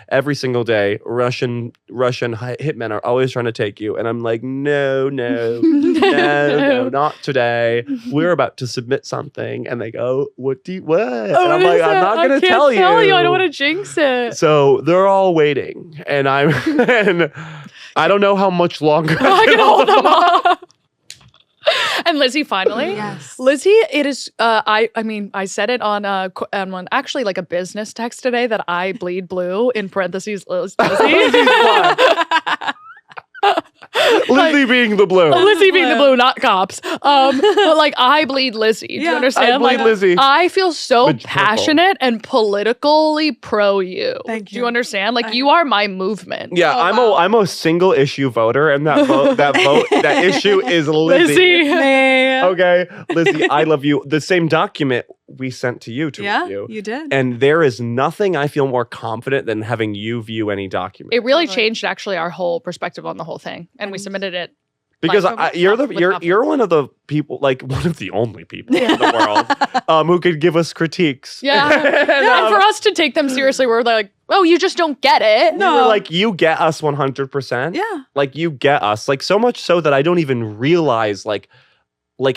[SPEAKER 1] Every single day, Russian hitmen are always trying to take you. And I'm like, no, not today. We're about to submit something. And they go, what? And I'm like, I'm not going to tell you.
[SPEAKER 2] I don't want to jinx it.
[SPEAKER 1] So they're all waiting. And and I don't know how much longer
[SPEAKER 2] I can hold them up. And Lizzie, finally.
[SPEAKER 3] Yes.
[SPEAKER 2] Lizzie, it is, I mean, I said it on one, actually like a business text today that I bleed blue in parentheses, Lizzie.
[SPEAKER 1] Lizzie being the blue.
[SPEAKER 2] Lizzie being the blue, not cops. But like I bleed Lizzie. Do you
[SPEAKER 3] Yeah,
[SPEAKER 2] understand?
[SPEAKER 1] I bleed
[SPEAKER 2] like
[SPEAKER 1] Lizzie.
[SPEAKER 2] I feel so
[SPEAKER 1] But purple.
[SPEAKER 2] passionate and politically pro you.
[SPEAKER 3] Thank
[SPEAKER 2] Do you
[SPEAKER 3] you.
[SPEAKER 2] understand? Like you are my movement.
[SPEAKER 1] Yeah,
[SPEAKER 3] Oh, wow.
[SPEAKER 1] I'm a single issue voter, and that issue is Lizzie. Okay, Lizzie, I love you. The same document we sent to you to
[SPEAKER 3] Yeah,
[SPEAKER 1] review.
[SPEAKER 3] you did.
[SPEAKER 1] And there is nothing I feel more confident than having you view any document.
[SPEAKER 2] It really
[SPEAKER 3] Totally.
[SPEAKER 2] changed actually our whole perspective on the whole thing. And we submitted it
[SPEAKER 1] Because
[SPEAKER 2] Like,
[SPEAKER 1] you're one of the people, like one of the only people in the world who could give us critiques.
[SPEAKER 2] Yeah. And for us to take them seriously, we're like, oh, you just don't get it.
[SPEAKER 1] We were like, you get us 100%.
[SPEAKER 3] Yeah.
[SPEAKER 1] Like you get us. Like so much so that I don't even realize like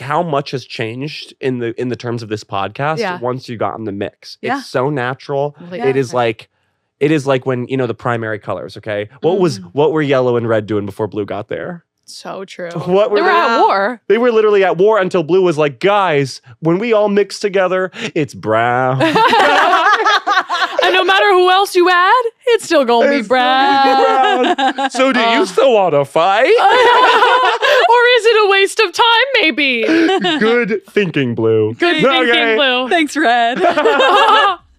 [SPEAKER 1] how much has changed in the terms of this podcast once you got in the mix.
[SPEAKER 3] Yeah.
[SPEAKER 1] It's so natural.
[SPEAKER 2] Yeah.
[SPEAKER 1] It is like when, the primary colors, okay? What were yellow and red doing before blue got there?
[SPEAKER 2] So true.
[SPEAKER 1] They
[SPEAKER 2] were at war.
[SPEAKER 1] They were literally at war until blue was like, guys, when we all mix together, it's brown.
[SPEAKER 2] And no matter who else you add, it's still gonna be brown.
[SPEAKER 1] So do you still want to fight?
[SPEAKER 2] Or is it a waste of time, maybe?
[SPEAKER 1] Good thinking, blue.
[SPEAKER 2] Good thinking, blue.
[SPEAKER 3] Thanks, Red.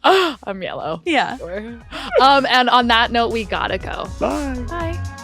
[SPEAKER 2] I'm yellow.
[SPEAKER 3] Yeah.
[SPEAKER 2] Sure. And on that note, we gotta go.
[SPEAKER 1] Bye.
[SPEAKER 2] Bye.